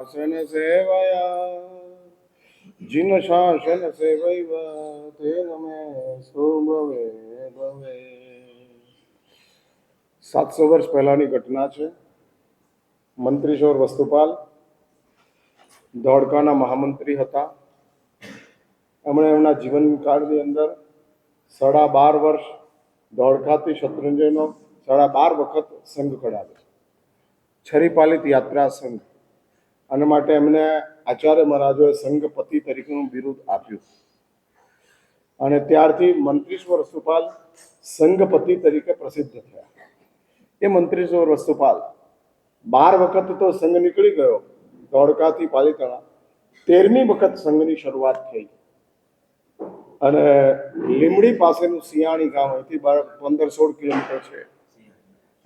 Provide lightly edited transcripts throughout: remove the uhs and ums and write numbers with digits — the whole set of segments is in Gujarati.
શાસન સેવયા જીન શાસન સેવૈવ તેન મે સુભવે ભવે. 700 વર્ષ પહેલાની ઘટના છે. મંત્રીશ્વર વસ્તુપાલ ધોળકાના મહામંત્રી હતા. એમણે એમના જીવનકાળની અંદર 12.5 વર્ષ ધોળકાથી શત્રુંજયનો 12.5 વખત સંઘ કઢાવ્યો. છરીપાલિત યાત્રા સંઘ, અને માટે એમને આચાર્ય મહારાજોએ સંઘપતિ તરીકેનું બિરુદ આપ્યું. અને ત્યારથી મંત્રીશ્વર વસ્તુપાલ સંઘપતિ તરીકે પ્રસિદ્ધ થયા. એ મંત્રીશ્વર વસ્તુપાલ 12 વખત તો સંઘ નીકળી ગયો ધોળકાથી પાલિતાણા. 13મી વખત સંઘની શરૂઆત થઈ. અને લીમડી પાસેનું સિયાણી ગામ, અહીંથી 15-16 કિલોમીટર છે.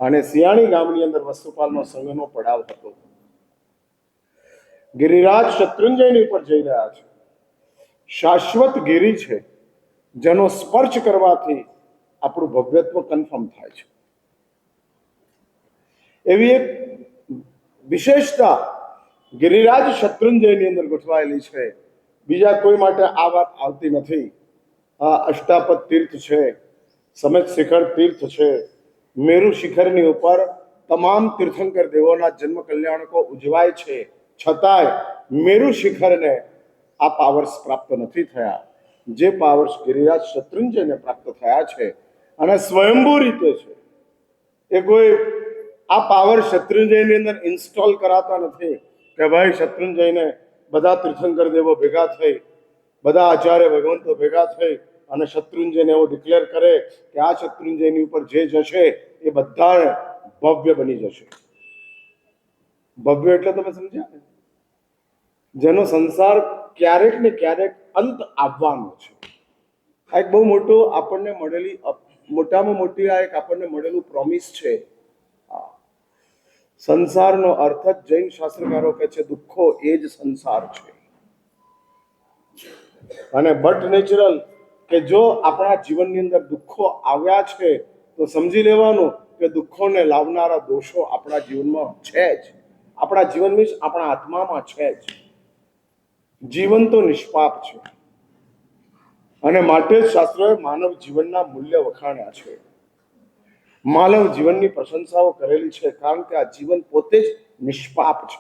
અને સિયાણી ગામની અંદર વસ્તુપાલનો સંઘનો પડાવ હતો. ગિરિરાજ શત્રુંજયની ઉપર જઈ રહ્યા છે. શાશ્વત ગિરી છે, જેનો સ્પર્શ કરવાથી આપણું ભવ્યત્વ કન્ફર્મ થાય છે. એવી એક વિશેષતા ગિરિરાજ શત્રુંજયની અંદર ગોઠવાયેલી છે. બીજા કોઈ માટે આ વાત આવતી નથી. આ અષ્ટાપદ તીર્થ છે, સમેત શિખર તીર્થ છે. મેરુ શિખરની ઉપર તમામ તીર્થંકર દેવોના જન્મ કલ્યાણકો ઉજવાય છે, છતાંય મેરુ શિખરને આ પાવર્સ પ્રાપ્ત નથી થયા જે પાવર્સ ગિરિરાજ શત્રુંજયને પ્રાપ્ત થયા છે. અને સ્વયંભૂ રીતે છે. એ કોઈ આ પાવર શત્રુંજયની અંદર ઇન્સ્ટોલ કરાતા નથી કે ભાઈ શત્રુંજયને બધા તીર્થંકર દેવો ભેગા થઈ, બધા આચાર્ય ભગવંતો ભેગા થઈ અને શત્રુંજયને એવો ડિક્લેર કરે કે આ શત્રુંજયની ઉપર જે જશે એ બધા ભવ્ય બની જશે. ભવ્ય એટલે તમે સમજ્યા ને, જેનો સંસાર ક્યારેક ને ક્યારેક અંત આવવાનો છે. આ એક બહુ મોટું આપણને મળેલી, મોટામાં મોટી આ એક આપણને મળેલું પ્રોમિસ છે. સંસારનો અર્થ જ જૈન શાસ્ત્રકારો કહે છે દુઃખો એ જ સંસાર છે. અને બટ નેચરલ કે જો આપણા જીવનની અંદર દુઃખો આવ્યા છે તો સમજી લેવાનું કે દુઃખોને લાવનારા દોષો આપણા જીવનમાં છે જ. આપણા જીવન મીન્સ આપણા આત્મામાં છે જ. જીવન તો નિષ્પાપ છે. અને માટે જ શાસ્ત્રોએ માનવ જીવનના મૂલ્ય વખાણ્યા છે, માનવ જીવનની પ્રશંસાઓ કરેલી છે, કારણ કે આ જીવન પોતે જ નિષ્પાપ છે.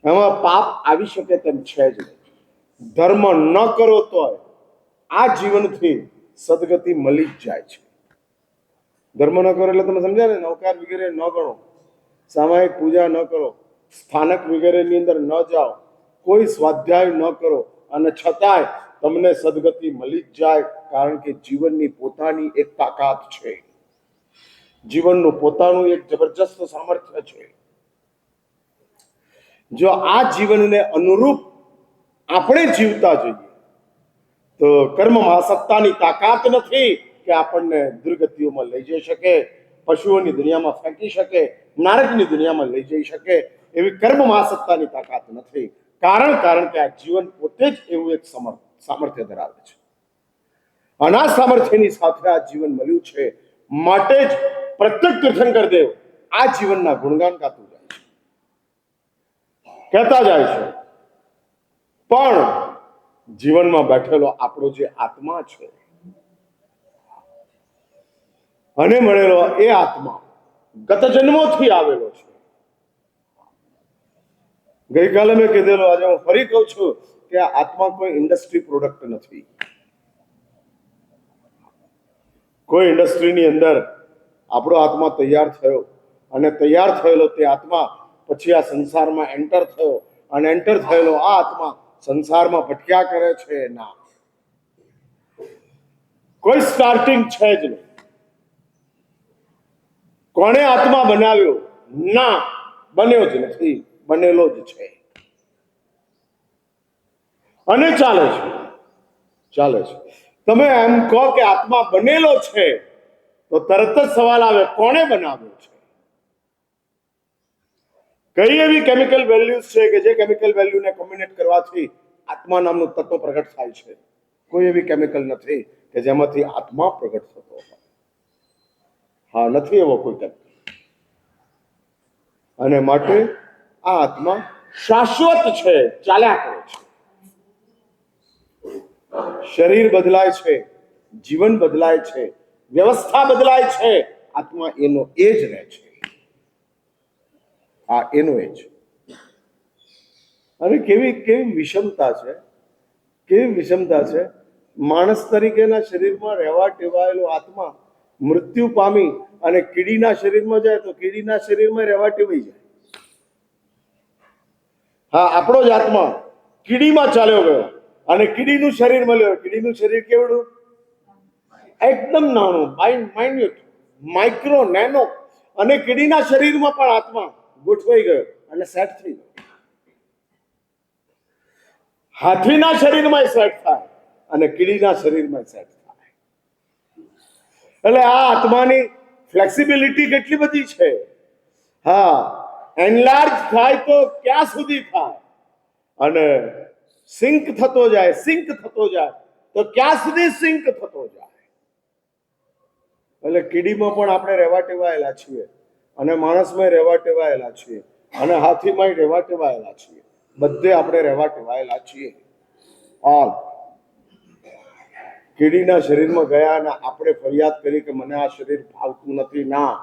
એમાં પાપ આવી શકે તેમ છે જ નહીં. ધર્મ ન કરો તો આ જીવનથી સદગતિ મળી જ જાય છે. ધર્મ ન કરો એટલે તમે સમજ્યા ને, નવકાર વગેરે ન ગણો, સામાયિક પૂજા ન કરો, સ્થાનક વગેરેની અંદર ન જાઓ, કોઈ સ્વાધ્યાય ન કરો, અને છતાંય તમને સદગતિ મળી જ જાય, કારણ કે જીવનની પોતાની એક તાકાત છે. જીવનનું પોતાનું એક જબરજસ્ત સામર્થ્ય છે. જો આ જીવનને અનુરૂપ આપણે જીવતા જઈએ તો કર્મમાં સત્તાની તાકાત નથી કે આપણને દુર્ગતિઓમાં લઈ જઈ શકે, પશુઓની દુનિયામાં ફેંકી શકે, નારકની દુનિયામાં લઈ જઈ શકે. એવી કર્મમાં સત્તાની તાકાત નથી. કારણ કે આ જીવન પોતે જ એવું એક સામર્થ્ય ધરાવે છે. અને આ સામર્થ્યની સાથે આ જીવન મળ્યું છે. માટે જ પ્રત્યેક તીર્થંકર દેવ આ જીવનના ગુણગાન ગાતું જાય છે, કહેતા જાય છે. પણ જીવનમાં બેઠેલો આપણો જે આત્મા છે અને મળેલો એ આત્મા ગત જન્મોથી આવેલો છે. ગઈકાલે મેં કીધેલો, આજે હું ફરી કહું છું કે આ આત્મા કોઈ ઇન્ડસ્ટ્રી પ્રોડક્ટ નથી. કોઈ ઇન્ડસ્ટ્રીની અંદર આપણો આત્મા તૈયાર થયો અને તૈયાર થયેલો તે આત્મા પછી આ સંસારમાં એન્ટર થયો, અને એન્ટર થયેલો આ આત્મા સંસારમાં ભટક્યા કરે છે. ના, કોઈ સ્ટાર્ટિંગ છે જ નહીં. કોણે આત્મા બનાવ્યો? ના, બન્યો જ નથી, બનેલો જ છે. અને ચાલે છે. તમે એમ કહો કે આત્મા બનેલો છે તો તરત જ સવાલ આવે કોણે બનાવ્યો છે? કઈ એવી કેમિકલ વેલ્યુઝ છે કે જે કેમિકલ વેલ્યુને કોમ્બિનેટ કરવાથી આત્મા નામનું તત્વ પ્રગટ થાય છે? કોઈ એવી કેમિકલ નથી કે જેમાંથી આત્મા પ્રગટ થતો હોય. હા, નથી એવો કોઈ કેમિકલ. અને માટે આ આત્મા શાશ્વત છે, ચાલ્યા કરે છે. શરીર બદલાય છે, જીવન બદલાય છે, વ્યવસ્થા બદલાય છે, આત્મા એનો એ જ રહે છે. આ એનો એ જ. અને કેવી કેવી વિષમતા છે, કેવી વિષમતા છે. માણસ તરીકેના શરીરમાં રહેવા ટેવાયેલો આત્મા મૃત્યુ પામી અને કીડીના શરીરમાં જાય તો કીડીના શરીરમાં રહેવા ટેવાઈ જાય. હા, આપણો જ આત્મા કીડીમાં ચાલ્યો ગયો અને કીડીનું શરીર મળ્યું. કીડીનું શરીર કેવડું? એકદમ નાનું, માઇન્યુટ, માઇક્રો, નેનો. અને કીડીના શરીરમાં પણ આત્મા ગોઠવાઈ ગયો અને સેટ થઈ ગયો. હાથીના શરીરમાં સેટ થાય અને કીડીના શરીરમાં સેટ થાય. એટલે આ આત્માની ફ્લેક્સિબિલિટી કેટલી બધી છે. હા, એનલાર્જ થાય તો ક્યાં સુધી થાય અને સિંક થતો જાય, સિંક થતો જાય તો ક્યાં સુધી સિંક થતો જાય. એટલે કીડીમાં પણ આપણે રહેવા ટેવાયેલા છીએ અને માણસમાં રહેવા ટેવાયેલા છીએ અને હાથીમાં રહેવા ટેવાયેલા છીએ. બધે આપણે રહેવા ટેવાયેલા છીએ. ઓલ કીડીના શરીરમાં ગયા અને આપણે ફરિયાદ કરી કે મને આ શરીર ફાવતું નથી. ના,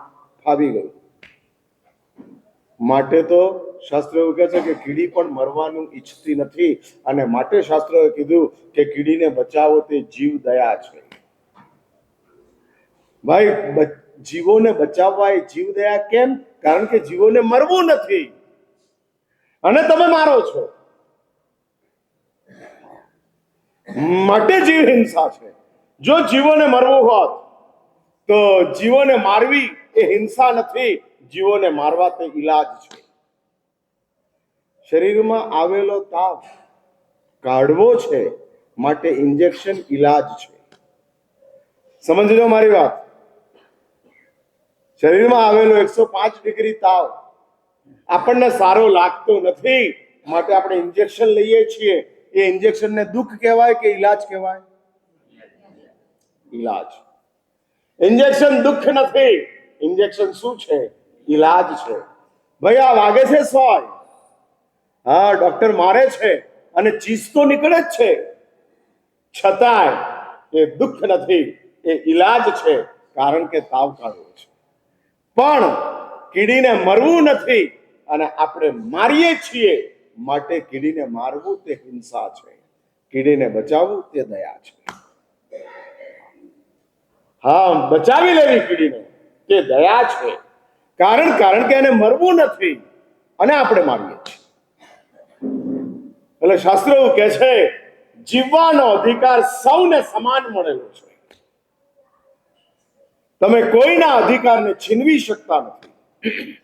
ફાવી ગયું. માટે તો શાસ્ત્રો એવું કહે છે કે કીડી પણ મરવાનું ઈચ્છતી નથી અને માટે શાસ્ત્રોએ કીધું કે કીડીને બચાવો તે જીવ દયા છે. ભાઈ, જીવોને બચાવવા એ જીવ દયા કેમ? કારણ કે જીવોને મરવું નથી અને તમે મારો છો, માટે જીવ હિંસા છે. જો જીવોને મરવું હોત તો જીવોને મારવી એ હિંસા નથી, જીવોને મારવા તે ઈલાજ છે. શરીરમાં આવેલો તાવ કાઢવો છે માટે ઇન્જેક્શન ઈલાજ છે. સમજજો મારી વાત. શરીરમાં આવેલો 105 ડિગ્રી તાવ આપણને સારો લાગતો નથી માટે આપણે ઇન્જેક્શન લઈએ છીએ. એ ઇન્જેક્શનને દુઃખ કહેવાય કે ઈલાજ કહેવાય? ઈલાજ. ઇન્જેક્શન દુઃખ નથી. ઇન્જેક્શન શું છે? ઈલાજ છે. ભાઈ, આ વાગે છે સોય, હા, ડોક્ટર મારે છે અને ચીસ તો નીકળે જ છે, છતાંય એ દુઃખ નથી, એ ઈલાજ છે. કારણ કે તાવ કાઢવો છે. પણ કીડીને મરવું નથી અને આપણે મારીએ છીએ માટે કીડીને મારવું તે હિંસા છે, કીડીને બચાવવું તે દયા છે. હા, બચાવી લેવી કીડીને તે દયા છે. કારણ કે એને મરવું નથી અને આપણે મારીએ છીએ. એટલે શાસ્ત્ર એવું કહે છે જીવવાનો અધિકાર સૌને સમાન મળેલો છે. તમે કોઈના અધિકારને છીનવી શકતા નથી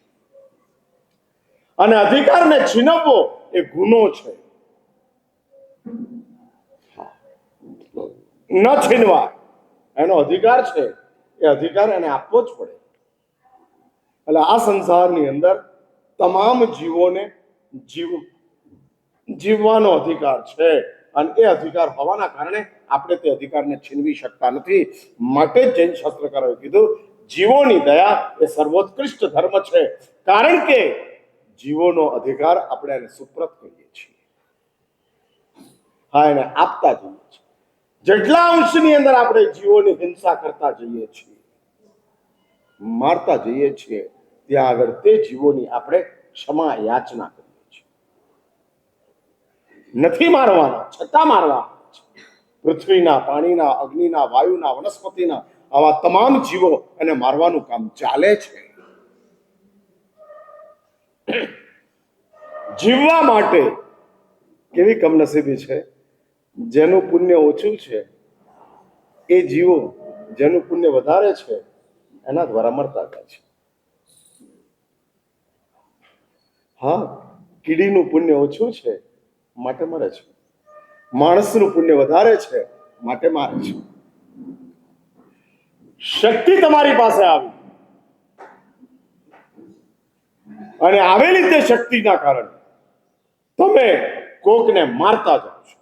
અને અધિકારને છીનવવો એ ગુનો છે. ન છીનવાય, એનો અધિકાર છે, એ અધિકાર એને આપવો જ પડે. એટલે આ સંસારની અંદર તમામ જીવોને જીવવાનો અધિકાર છે અને એ અધિકાર હોવાના કારણે આપણે તે અધિકારને છીનવી શકતા નથી. માટે જ જૈન શાસ્ત્રકારોએ કીધું જીવોની દયા એ સર્વોત્કૃષ્ટ ધર્મ છે. કારણ કે જીવોનો અધિકાર આપણે એને સુપ્રત કરીએ છીએ. હા, એને આપતા જઈએ છીએ. જેટલા અંશની અંદર આપણે જીવોની હિંસા કરતા જઈએ છીએ, મારતા જઈએ છીએ, ત્યાં આગળ તે જીવોની આપણે ક્ષમા યાચના કરીએ છીએ. નથી મારવાના છતાં મારવા. પૃથ્વીના, પાણીના, અગ્નિના, વાયુના, વનસ્પતિના આવા તમામ જીવો એને મારવાનું કામ ચાલે છે. જીવવા માટે કેવી કમનસીબી છે. જેનું પુણ્ય ઓછું છે એ જીવો જેનું પુણ્ય વધારે છે એના દ્વારા મરતા જાય છે. હા, કીડીનું પુણ્ય ઓછું છે માટે મરે છે. માણસનું પુણ્ય વધારે છે માટે મારે છે. શક્તિ તમારી પાસે આવી અને આવેલી તે શક્તિના કારણે તમે કોકને મારતા જાઓ છો.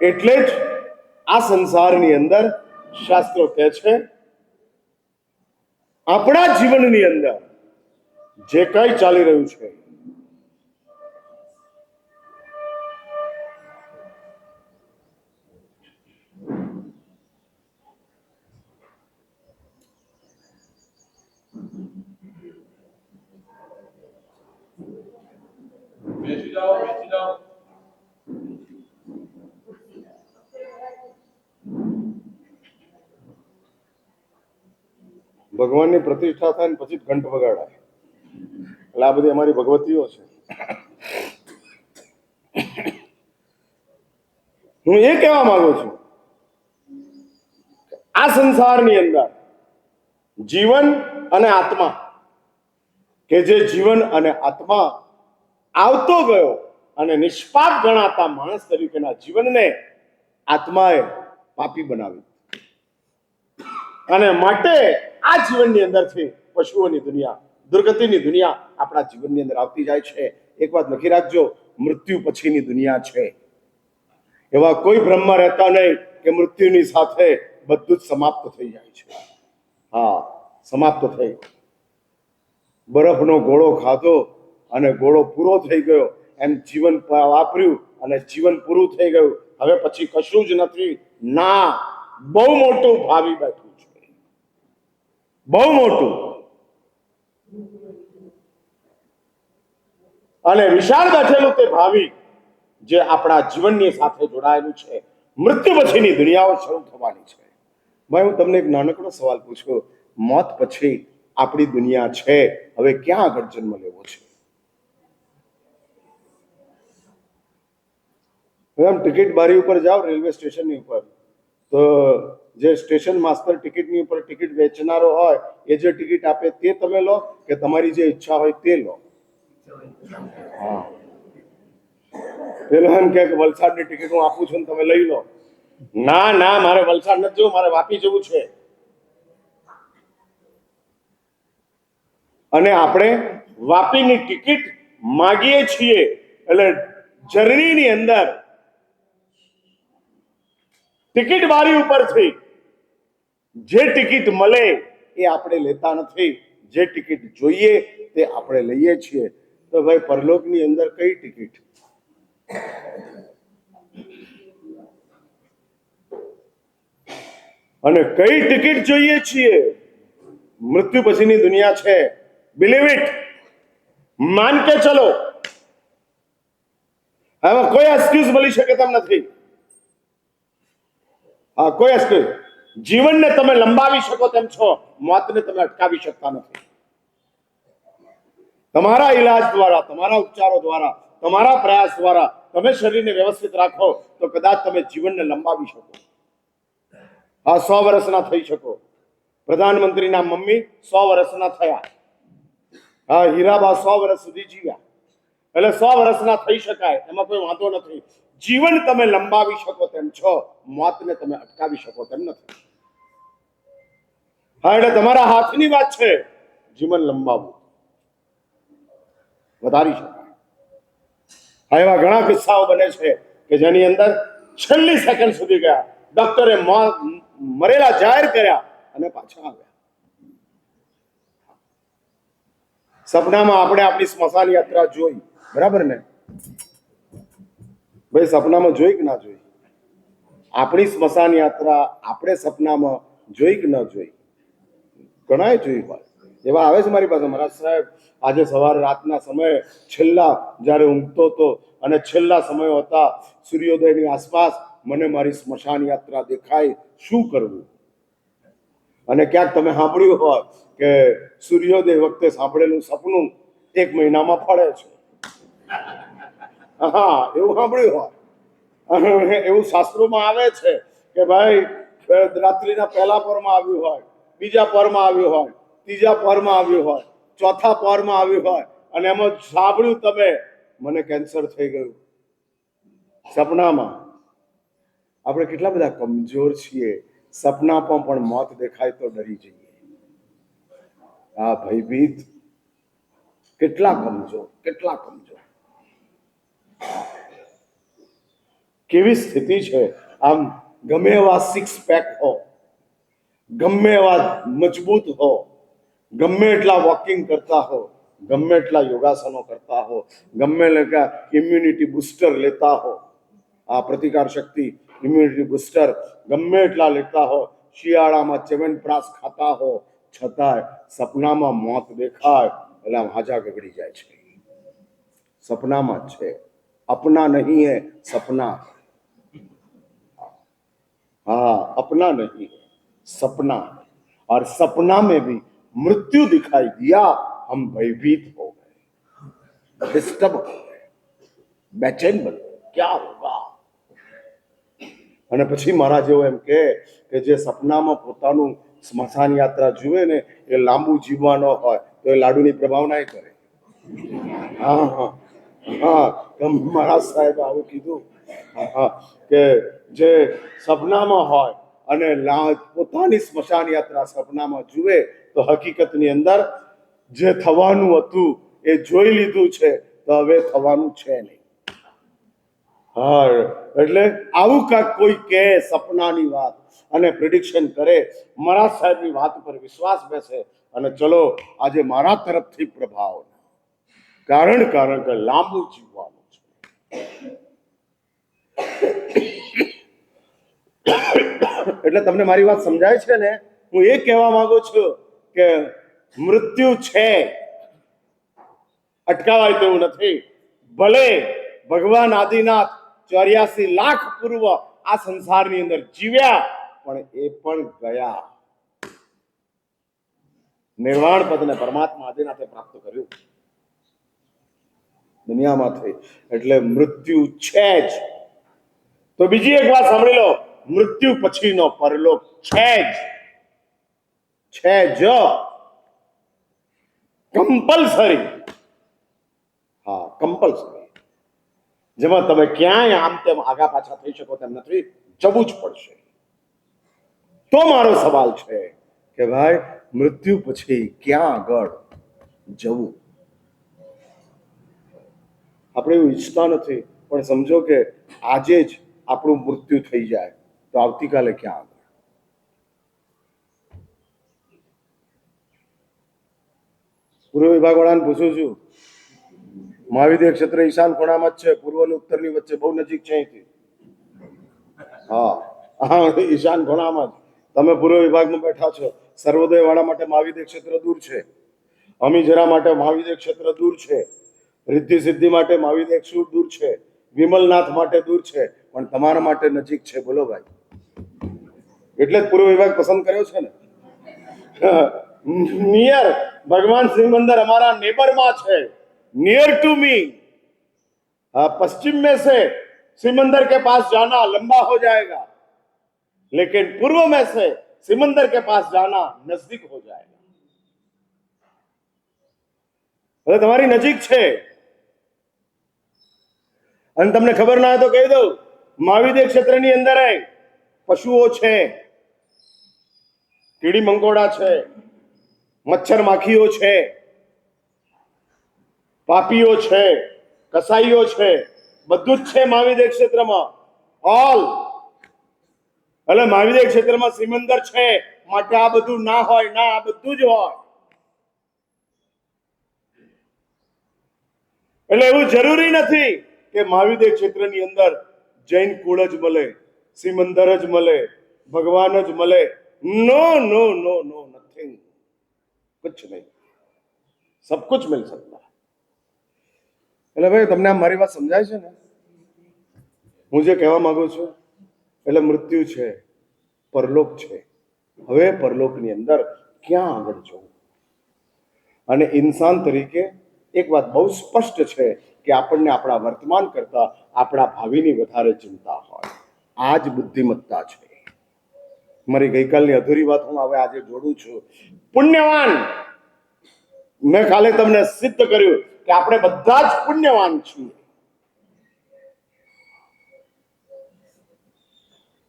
એટલે જ આ સંસારની અંદર શાસ્ત્રો કહે છે આપણા જીવનની અંદર જે કંઈ ચાલી રહ્યું છે ભગવાનની પ્રતિષ્ઠા થાય ને પછી ઘંટ વગાડાય, એટલે આ બધી અમારી ભગવતીઓ છે. હું એ કહેવા માંગુ છું, આ સંસારની અંદર જીવન અને આત્મા, કે જે જીવન અને આત્મા આવતો ગયો અને નિષ્પાપ ગણાતા માણસ તરીકેના જીવનને આત્માએ પાપી બનાવી, અને માટે આ જીવનની અંદરથી પશુઓની દુનિયા, દુર્ગતિની દુનિયા આપણા જીવનની અંદર આવતી જાય છે. એક વાત લખી રાખજો, મૃત્યુ પછીની દુનિયા છે. એવા કોઈ બ્રહ્મા રહેતા નહીં કે મૃત્યુની સાથે બધું જ સમાપ્ત થઈ જાય છે. હા, સમાપ્ત થઈ. બરફનો ગોળો ખાધો અને ગોળો પૂરો થઈ ગયો એમ જીવન વાપર્યું અને જીવન પૂરું થઈ ગયું. હવે પછી કશું જ નથી. ના, બહુ મોટું ભાવિ બેઠું છે, બહુ મોટું. અને વિશાળ બેઠેલું તે ભાવિ જે આપણા જીવનની સાથે જોડાયેલું છે. મૃત્યુ પછીની દુનિયાઓ શરૂ થવાની છે. ભાઈ, હું તમને એક નાનકડો સવાલ પૂછું, મોત પછી આપણી દુનિયા છે, હવે ક્યાં આગળ જન્મ લેવો છે? એમ ટિકિટ બારી ઉપર જાઓ, રેલવે સ્ટેશનની ઉપર, તો જે સ્ટેશન માસ્ટર ટિકિટની ઉપર ટિકિટ વેચનારો હોય એ જે ટિકિટ આપે તે તમે લો કે તમારી જે ઈચ્છા હોય તે લો? હા, પેલો એમ કે વલસાડની ટિકિટ હું આપું છું ને તમે લઈ લો. ના ના, મારે વલસાડ નથી જવું, મારે વાપી જવું છે. અને આપણે વાપીની ટિકિટ માગીએ છીએ, એટલે જર્નીની અંદર ટિકિટ બારી ઉપરથી જે ટિકિટ મળે એ આપણે લેતા નથી, જે ટિકિટ જોઈએ તે આપણે લઈએ છીએ. તો ભાઈ, પરલોકની અંદર કઈ ટિકિટ? અને કઈ ટિકિટ જોઈએ છીએ? મૃત્યુ પછીની દુનિયા છે. બિલીવ ઇટ, માન કે ચલો. આમાં કોઈ એક્સક્યુઝ મળી શકે તેમ નથી. હા, કોઈ એક્સક્યુઝ. જીવનને તમે લંબાવી શકો તેમ છો, મોતને તમે અટકાવી શકતા નથી. તમારા ઈલાજ દ્વારા, તમારા ઉપચારો દ્વારા, તમારા પ્રયાસ દ્વારા તમે શરીરને વ્યવસ્થિત રાખો તો કદાચ તમે જીવનને લંબાવી શકો. હા, 100 વર્ષના થઈ શકો. પ્રધાનમંત્રીના મમ્મી 100 વર્ષના થયા. હા, હીરાબા 100 વર્ષ સુધી જીવ્યા. એટલે 100 વર્ષના થઈ શકાય, એમાં કોઈ વાંધો નથી. જીવન તમે લંબાવી શકો તેમ છો, મોતને તમે અટકાવી શકો તેમ નથી. હા, એટલે તમારા હાથની વાત છે જીવન લંબાવવું, વધારી શકાય. હા, એવા ઘણા કિસ્સાઓ બને છે કે જેની અંદર છેલ્લી સેકન્ડ સુધી ગયા, ડોક્ટરે મરેલા જાહેર કર્યા અને પાછા આવ્યા. સપનામાં આપણે આપણી સ્મશાન યાત્રા જોઈ, બરાબર ને ભાઈ? સપનામાં જોઈ કે ના જોઈ? આપણી સ્મશાન યાત્રા આપણે સપનામાં જોઈ કે ન જોઈ? ઘણાએ જોઈ હોય. એવા આવે છે મારી પાસે, મહારાજ સાહેબ, આજે સવારે રાતના સમયે છેલ્લા જ્યારે ઊંઘતો હતો અને છેલ્લા સમયો હતા, સૂર્યોદયની આસપાસ મને મારી સ્મશાન યાત્રા દેખાય, શું કરવું? અને ક્યાંક તમે સાંભળ્યું હોય કે સૂર્યોદય વખતે સાંભળેલું સપનું 1 મહિનામાં ફળે છે. હા, એવું સાંભળ્યું હોય. એવું શાસ્ત્રોમાં આવે છે કે ભાઈ, રાત્રિના પહેલા પરમાં આવ્યું હોય, બીજા પરમાં આવ્યું હોય, ત્રીજા પરમાં આવ્યું હોય, ચોથા પરમાં આવ્યું હોય, અને એમાં સાંભળ્યું તમે, મને કેન્સર થઈ ગયું. સપનામાં આપણે કેટલા બધા કમજોર છીએ. સપનામાં પણ મોત દેખાય તો ડરી જઈએ. આ ભયભીત, કેટલા કમજોર, કેટલા કમજોર. કેવી સ્થિતિ છે? આમ ગમે એવા 6 પેક હો, ગમે એવા મજબૂત હો, ગમે એટલા વોકિંગ કરતા હો, ગમે એટલા યોગાસનો કરતા હો, ગમે એટલા ઇમ્યુનિટી બુસ્ટર લેતા હો, આ પ્રતિકાર શક્તિ ઇમ્યુનિટી બુસ્ટર ગમે એટલા લેતા હો, શિયાળામાં ચ્યવનપ્રાશ ખાતા હો, છતાંય સપનામાં મોત દેખાય એટલે આમ હાજા ગગડી જાય છે. सपना में है, अपना नहीं है सपना. हाँ, अपना नहीं है सपना. और सपना में भी मृत्यु दिखाई दिया, हम भयभीत हो गए, डिस्टर्ब हो गए, बेचैन बन गए, क्या होगा. અને પછી મારા જેવો એમ કે જે સપનામાં પોતાનું સ્મશાન યાત્રા જુએ ને એ લાંબુ જીવવાનો હોય તો એ લાડુની પ્રભાવના કરે. હા હા હા, મારા સાહેબ આવું કીધું કે જે સપનામાં હોય અને પોતાની સ્મશાન યાત્રા સપનામાં જુએ તો હકીકતની અંદર જે થવાનું હતું એ જોઈ લીધું છે, તો હવે થવાનું છે નહીં. હા, એટલે આવું કાંક કોઈ કે સપનાની વાત અને પ્રિડિક્શન કરે, મારા સાહેબની વાત પર વિશ્વાસ બેસે અને ચલો આજે મારા તરફથી પ્રભાવ, કારણ કે લાંબુ જીવવાનું છે. એટલે તમને મારી વાત સમજાય છે ને? હું એ કહેવા માંગુ છું કે મૃત્યુ છે, અટકાવાય તેવું નથી. ભલે ભગવાન આદિનાથ 84 લાખ પૂર્વ આ સંસારની અંદર જીવ્યા, પણ એ પણ ગયા. નિર્વાણ પદને પરમાત્મા આદિનાથે પ્રાપ્ત કર્યું દુનિયામાંથી. એટલે મૃત્યુ છે જ. તો બીજી એક વાત સાંભળી લો, મૃત્યુ પછીનો પરલોક છે જ, કમ્પલસરી. હા, કમ્પલસરી. જેમાં તમે ક્યાંય આમ તેમ આગા પાછા થઈ શકો તેમ નથી, જવું જ પડશે. તો મારો સવાલ છે કે ભાઈ મૃત્યુ પછી ક્યાં આગળ જવું? આપણે એવું ઈચ્છતા નથી, પણ સમજો કે આજે જ આપણું મૃત્યુ થઈ જાય તો આવતીકાલે ક્યાં આગળ? પૂર્વ વિભાગ વાળાને પૂછું છું, મહાવિદ્ય ક્ષેત્ર ઈશાન ખૂણામાં જ છે, પૂર્વ અને ઉત્તરની વચ્ચે, બહુ નજીક છે અહીંથી. હા હા, ઈશાન ખૂણામાં જ. તમે પૂર્વ વિભાગમાં બેઠા છો. સર્વોદય વાળા માટે મહાવિદ્ય ક્ષેત્ર દૂર છે, અમીજરા માટે મહાવિદ્ય ક્ષેત્ર દૂર છે, રિદ્ધિ સિદ્ધિ માટે મહાવિદ્ય ક્ષેત્ર દૂર છે, વિમલનાથ માટે દૂર છે, પણ તમારા માટે નજીક છે. બોલો ભાઈ, એટલે જ પૂર્વ વિભાગ પસંદ કર્યો છે ને. નિયર भगवान श्री मंदिर हमारा नेबर में है, नियर टू मी. पश्चिम में से सिमंदर के पास जाना लंबा हो जाएगा, लेकिन पूर्व में से सिमंदर के पास जाना नजदीक हो जाएगा. એટલે તમારી નજીક છે. અને તમને ખબર ના હોય તો કહી દઉં, મહાવિદ્ય ક્ષેત્રની અંદર પશુઓ છે, કીડી મંકોડા છે, મચ્છર માખીઓ છે, પાપીઓ છે, કસાઈઓ છે, બધું જ છે મહાવિદ્ય ક્ષેત્રમાં. ઓલ. એટલે મહાવિદ્ય ક્ષેત્રમાં સિમંદર છે માટે આ બધું ના હોય, ના, આ બધું જ હોય. એટલે એવું જરૂરી નથી કે મહાવિદ્ય ક્ષેત્રની અંદર જૈન કુળ જ મળે, સિમંદર જ મળે, ભગવાન જ મળે. નો નો નો નો, નથિંગ. कुछ नहीं, सब कुछ मिल सकता है. એટલે ભાઈ તમને આ મારી વાત સમજાય છે ને? હું જે કહેવા માંગુ છું, એટલે મૃત્યુ છે, પરલોક છે. હવે પરલોકની અંદર ક્યાં આગળ જવું? અને ઇન્સાન તરીકે એક વાત બહુ સ્પષ્ટ છે કે આપણને આપણા વર્તમાન કરતા આપણા ભાવિની વધારે ચિંતા હોય. આ જ બુદ્ધિમત્તા છે. મારી ગઈકાલની અધૂરી વાત હું હવે આજે જોડું છું. પુણ્યવાન, મેં કાલે તમને સિદ્ધ કર્યું કે આપણે બધા જ પુણ્યવાન છીએ.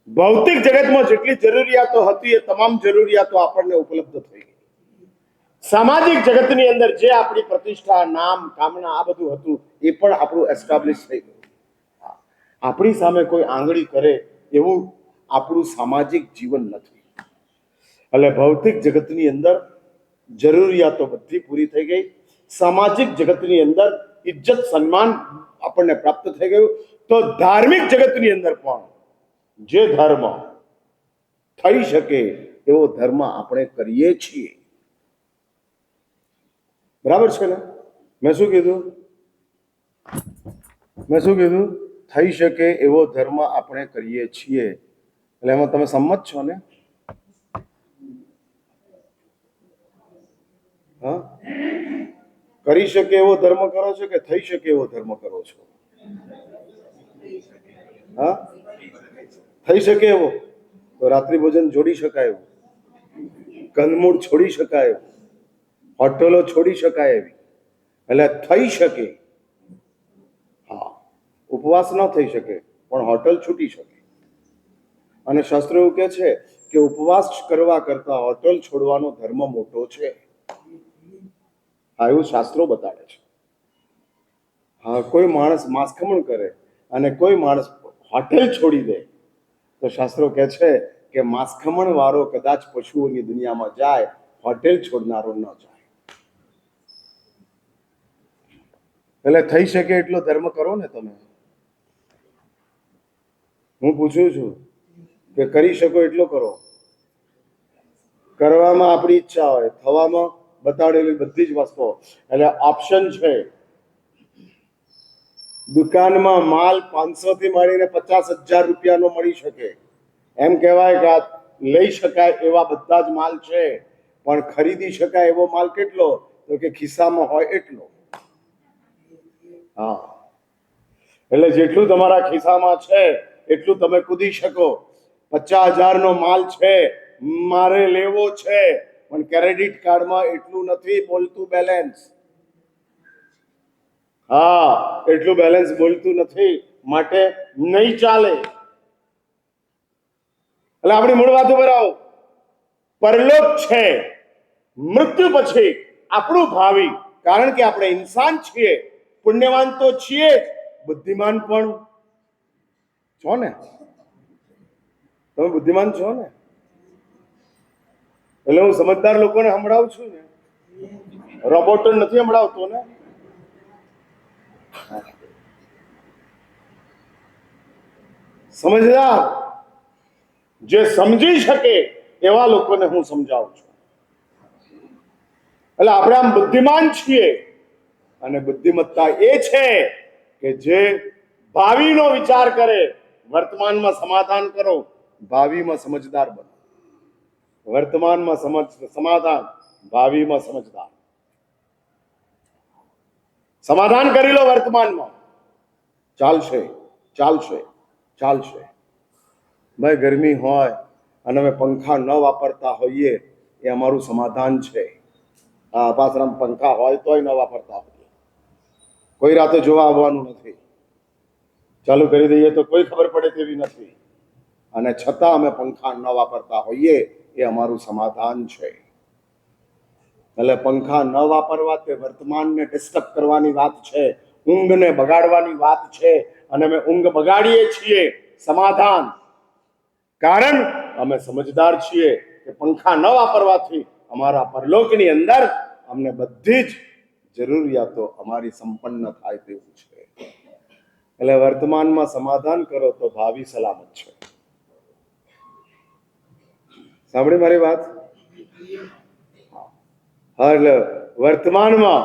ભૌતિક જગતમાં જેટલી જરૂરિયાતો હતી એ તમામ જરૂરિયાતો આપણને ઉપલબ્ધ થઈ ગઈ. સામાજિક જગતની અંદર જે આપણી પ્રતિષ્ઠા, નામ, કામના આ બધું હતું એ પણ આપણું એસ્ટાબ્લિશ થઈ ગયું. આપણી સામે કોઈ આંગળી કરે એવું આપણું સામાજિક જીવન નથી. એટલે ભૌતિક જગતની અંદર જરૂરિયાતો બધી પૂરી થઈ ગઈ. સામાજિક જગતની અંદર ઇજ્જત સન્માન આપણને પ્રાપ્ત થઈ ગયું, તો ધાર્મિક જગતની અંદર પણ જે ધર્મ થઈ શકે એવો ધર્મ આપણે કરીએ છીએ. બરાબર છે ને? મેં શું કીધું? થઈ શકે એવો ધર્મ આપણે કરીએ છીએ. એટલે એમાં તમે સંમત છો ને? હા, કરી શકે એવો ધર્મ કરો છો કે થઈ શકે એવો ધર્મ કરો છો? હા, થઈ શકે એવો તો રાત્રિ ભોજન છોડી શકાય એવું, કંદમૂળ છોડી શકાય એવું, હોટલો છોડી શકાય એવી. એટલે થઈ શકે. હા, ઉપવાસ ન થઈ શકે પણ હોટલ છૂટી શકે. અને શાસ્ત્રો એવું કહે છે કે ઉપવાસ કરવા કરતા હોટલ છોડવાનો ધર્મ મોટો છે. હા, એવું શાસ્ત્રો બતાડે છે. હા, કોઈ માણસ માંસખમણ કરે અને કોઈ માણસ હોટેલ છોડી દે તો શાસ્ત્રો કહે છે કે માંસખમણ વાળો કદાચ પશુઓની દુનિયામાં જાય, હોટેલ છોડનારો ન જાય. એટલે થઈ શકે એટલો ધર્મ કરો ને તમે. હું પૂછું છું કે કરી શકો એટલો કરો. કરવામાં આપણી ઈચ્છા હોય, થવામાં બતાડેલી બધી જ વસ્તુઓ. એટલે ઓપ્શન છે. દુકાનમાં માલ 500 થી માંડીને 50,000 રૂપિયાનો મળી શકે. એમ કહેવાય કે આ લઈ શકાય એવા બધા જ માલ છે, પણ ખરીદી શકાય એવો માલ કેટલો? તો કે ખિસ્સામાં હોય એટલો. હા, એટલે જેટલું તમારા ખિસ્સામાં છે એટલું તમે કૂદી શકો. 50,000 નો માલ છે, મારે લેવો છે, પણ ક્રેડિટ કાર્ડમાં એટલું નથી બોલતું બેલેન્સ. હા, એટલું બેલેન્સ બોલતું નથી, માટે નહીં ચાલે. એટલે આપણી મૂળ વાત ઉપર આવો. પરલોક છે, મૃત્યુ પછી આપણું ભાવિ. કારણ કે આપણે ઇન્સાન છીએ, પુણ્યવાન તો છીએ જ, બુદ્ધિમાન પણ છો ને? તમે બુદ્ધિમાન છો ને? એટલે હું સમજદાર લોકોને સંભળાવું છું ને, રોબોટો નથી સંભળાવતો ને. સમજદાર જે સમજી શકે એવા લોકોને હું સમજાવું છું. એટલે આપણે આમ બુદ્ધિમાન છીએ, અને બુદ્ધિમત્તા એ છે કે જે ભાવિનો વિચાર કરે, વર્તમાનમાં સમાધાન કરો, ભાવિમાં સમજદાર બનો. વર્તમાનમાં સમાધાન, ભાવિમાં સમજદાર. સમાધાન કરી લો વર્તમાનમાં, ચાલશે ચાલશે ચાલશે. ભાઈ ગરમી હોય અને અમે પંખા ન વાપરતા હોઈએ એ અમારું સમાધાન છે. હા, પાછળ પંખા હોય તોય ન વાપરતા હોઈએ, કોઈ રાતે જોવા આવવાનું નથી, ચાલુ કરી દઈએ તો કોઈ ખબર પડે તેવી નથી, અને છતાં અમે પંખા ન વાપરતા હોઈએ એ અમારું સમાધાન છે. એટલે પંખા ન વાપરવા તે વર્તમાનને ડિસ્ટર્બ કરવાની વાત છે, ઊંઘને બગાડવાની વાત છે, અને અમે ઊંઘ બગાડીએ છીએ. સમાધાન, કારણ અમે સમજદાર છીએ કે પંખા ન વાપરવાથી અમારા પરલોકની અંદર અમને બધી જ જરૂરિયાતો અમારી સંપન્ન થાય તેવું છે. એટલે વર્તમાનમાં સમાધાન કરો તો ભાવિ સલામત છે. સાંભળી મારી વાત? હા, એટલે વર્તમાનમાં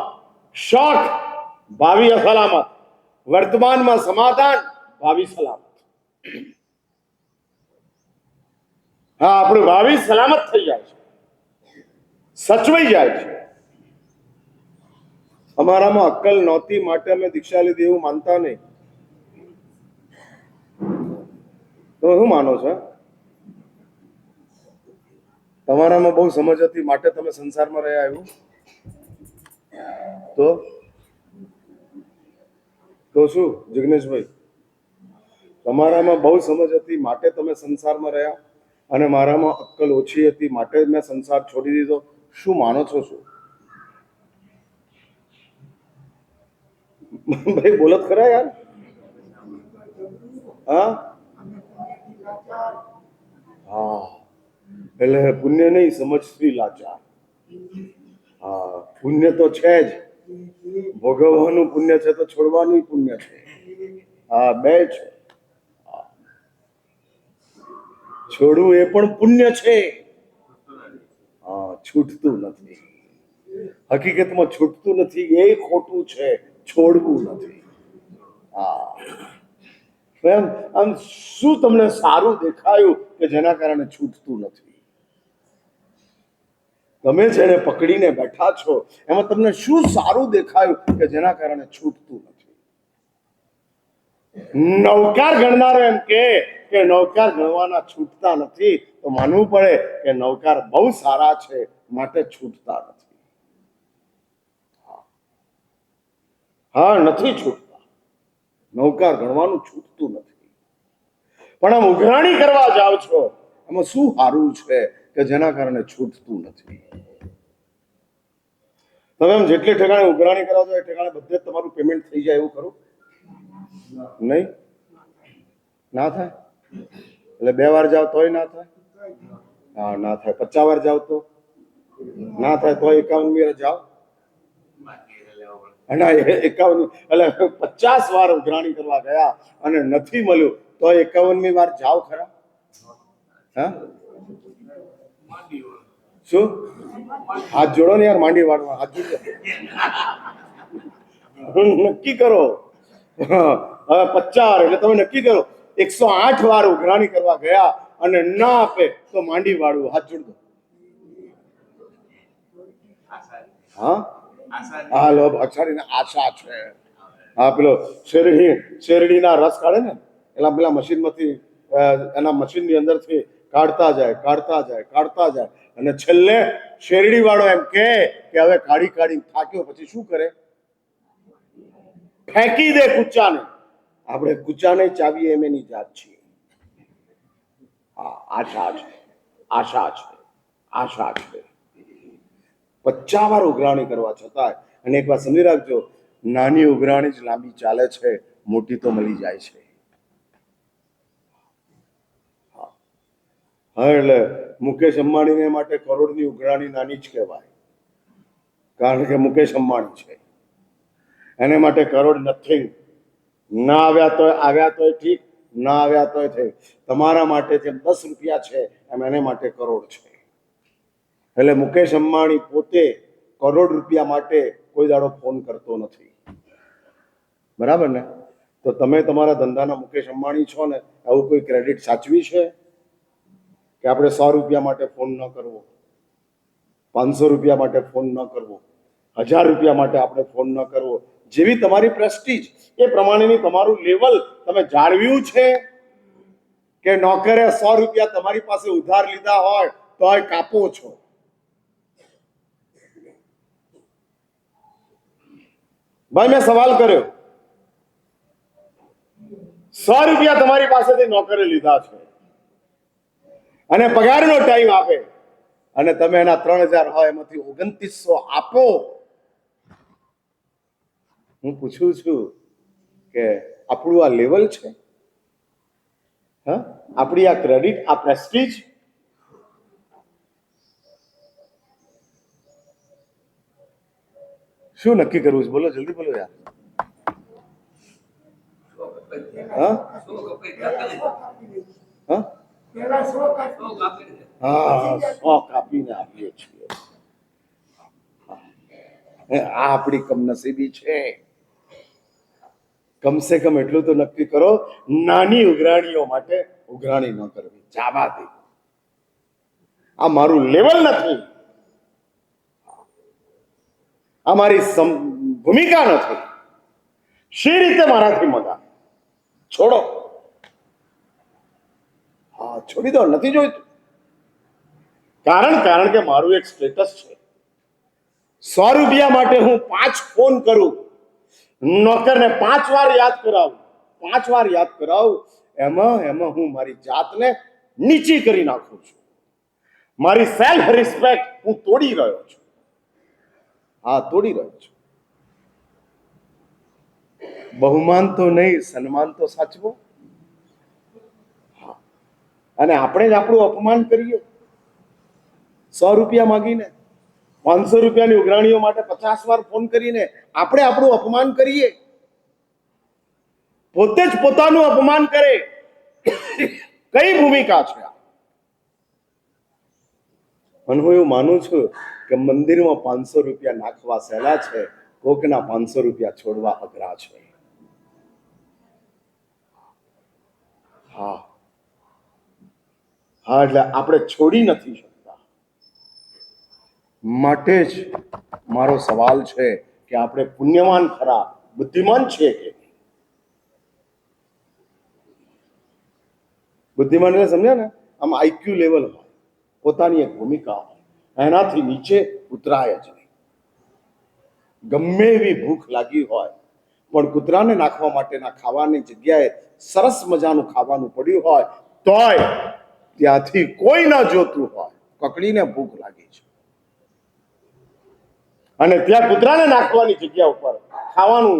શોખ, ભાવિ અસલામત. વર્તમાનમાં સમાધાન, ભાવિ સલામત. હા, આપણું ભાવિ સલામત થઈ જાય છે, સચવાઈ જાય છે. અમારામાં અક્કલ નહોતી માટે અમે દીક્ષા લીધી એવું માનતા નહીં. તમે શું માનો છો? તમારામાં બહુ સમજ હતી માટે તમે સંસારમાં રહ્યા એવું? તો શું જિગ્નેશભાઈ, તમારામાં બહુ સમજ હતી માટે તમે સંસારમાં રહ્યા, અને મારામાં અક્કલ ઓછી હતી માટે મેં સંસાર છોડી દીધો? શું માનો છો? શું ભાઈ બોલત ખરા યાર? હા હા, એટલે પુણ્ય નહીં, સમજથી લાચાર. હા, પુણ્ય તો છે જ, ભોગવવાનું પુણ્ય છે તો છોડવાનું પુણ્ય છે. હા, બે છે. છોડવું એ પણ પુણ્ય છે. હા, છૂટતું નથી. હકીકતમાં છૂટતું નથી એ ખોટું છે, છોડવું નથી. હા, એમ આમ શું તમને સારું દેખાયું કે જેના કારણે છૂટતું નથી? તમે જેને પકડીને બેઠા છો એમાં તમને શું સારું દેખાયું કે જેના કારણે છૂટતું નથી? નવકાર ગણનારો એમ કે નવકાર ગણવાના છૂટતા નથી, તો માનવું પડે કે નવકાર બહુ સારા છે માટે છૂટતા નથી. હા, નથી છૂટતા. નવકાર ગણવાનું છૂટતું નથી. પણ આમ ઉઘરાણી કરવા જાઓ છો એમાં શું સારું છે કે જેના કારણે છૂટતું નથી? તમે આમ જેટલી ઠેકાણે ઉઘરાણી કરાવો એ ઠેકાણે બધે તમારું પેમેન્ટ થઈ જાય એવું ખરું? નહીં, ના થાય. એટલે 2 વાર જાવ તોય ના થાય. હા, ના થાય. 50 વાર જાવ તો ના થાય. તો 51મી વાર જાવ. અને 51 એટલે 50 વાર ઉઘરાણી કરવા ગયા અને નથી મળ્યું તો 51મી વાર જાવ ખરા? હા, શું? હાથ જોડો ને યાર, માંડી વાળવા હાથ જોડો. નક્કી કરો. હવે 50 વાર એટલે તમે નક્કી કરો 108 વાર ઉઘરાણી કરવા ગયા અને ના આપે તો માંડી વાળવું. હાથ જોડો. હા, હા, લો ભાક્ષાડીને આશા છે. હા, પેલો શેરડીના રસ કાઢે ને એલા પેલા મશીનમાંથી એના મશીનની અંદરથી કાઢતા જાય અને છેલ્લે શેરડી વાળો એમ કે હવે કાઢી કાઢી થાક્યો, પછી શું કરે? ફેંકી દે કૂચાને. આપણે કૂચાને ચાવીએ એમ એની જાત છીએ. હા, આશા છે, આશા છે, આશા છે. 50 વાર ઉઘરાણી કરવા છતાં, અને એક વાત સમજી રાખજો, નાની ઉઘરાણી જ લાંબી ચાલે છે, મોટી તો મળી જાય છે. હા, એટલે મુકેશ અંબાણીને માટે કરોડની ઉઘરાણી નાની જ કહેવાય, કારણ કે મુકેશ અંબાણી છે. એને માટે કરોડ નથિંગ. ના આવ્યા તોય ઠીક, ના આવ્યા તોય ઠીક. તમારા માટે જેમ 10 રૂપિયા છે એમ એને માટે કરોડ છે. એટલે મુકેશ અંબાણી પોતે કરોડ રૂપિયા માટે કોઈ દાડો ફોન કરતો નથી. બરાબર ને? તો તમે તમારા ધંધાના મુકેશ અંબાણી છો ને, આવું કોઈ ક્રેડિટ સાચવી છે કે આપણે 100 રૂપિયા માટે ફોન ન કરવો, 500 રૂપિયા માટે ફોન ન કરવો, 1000 રૂપિયા માટે આપણે ફોન ન કરવો? જેવી તમારી પ્રેસ્ટીજ એ પ્રમાણેની તમારું લેવલ તમે જાળવ્યું છે કે નોકરે 100 રૂપિયા તમારી પાસે ઉધાર લીધા હોય તો કાપો છો? ભાઈ, મેં સવાલ કર્યો. 100 રૂપિયા તમારી પાસેથી નોકરે લીધા છે અને પગારનો ટાઈમ આપે અને તમે એના 3000 હોય એમાંથી 2900 આપો. હું પૂછું છું કે આપણું આ લેવલ છે? હા, આપણી આ ક્રેડિટ, આ પ્રેસ્ટીજ? શું નક્કી કરવું છે? બોલો, જલ્દી બોલો યાર. હા, હા, 100 કાપીને આપીએ છીએ. આ આપણી કમનસીબી છે. કમસે કમ એટલું તો નક્કી કરો, નાની ઉઘરાણીઓ માટે ઉઘરાણી ન કરવી. જાવા દે, આ મારું લેવલ નથી, આ મારી ભૂમિકા નથી. શી રીતે મારાથી મગા? છોડો. હા, છોડી દો, નથી જોઈતું. કારણ કે મારું એક સ્ટેટસ છે. 100 રૂપિયા માટે હું 5 ફોન કરું, નોકરને 5 વાર યાદ કરાવું, એમાં હું મારી જાતને નીચી કરી નાખું છું. મારી સેલ્ફ રિસ્પેક્ટ હું તોડી રહ્યો છું. હા, તોડી રહ્યો છું. બહુમાન તો નહીં, સન્માન તો સાચવો. અને આપણે જ આપણું અપમાન કરીએ 100 રૂપિયા માંગીને. ₹500 ઉઘરાણીઓ માટે 50 વાર ફોન કરીને આપણે આપણું અપમાન કરીએ, પોતે જ પોતાનું અપમાન કરે. કઈ ભૂમિકા છે? અને હું એવું માનું છું કે મંદિરમાં ₹500 નાખવા સહેલા છે, કોકના ₹500 છોડવા અઘરા છે. હા હા, એટલે આપણે છોડી નથી શકતા. માટે જ મારો સવાલ છે કે આપણે પુણ્યવાન ખરા, બુદ્ધિમાન છે કે? બુદ્ધિમાન એટલે સમજ્યા ને? આમ આઈક્યુ લેવલ હોય, પોતાની એક ભૂમિકા હોય, એનાથી નીચે ઉતરાય જ નહીં. ગમે એવી ભૂખ લાગી હોય પણ કૂતરાને નાખવા માટેના ખાવાની જગ્યાએ સરસ મજાનું ખાવાનું પડ્યું હોય તોય ત્યાંથી કોઈ ના જોતું હોય, કકડીને ભૂખ લાગી છે અને ત્યાં કૂતરાને નાખવાની જગ્યા ઉપર ખાવાનું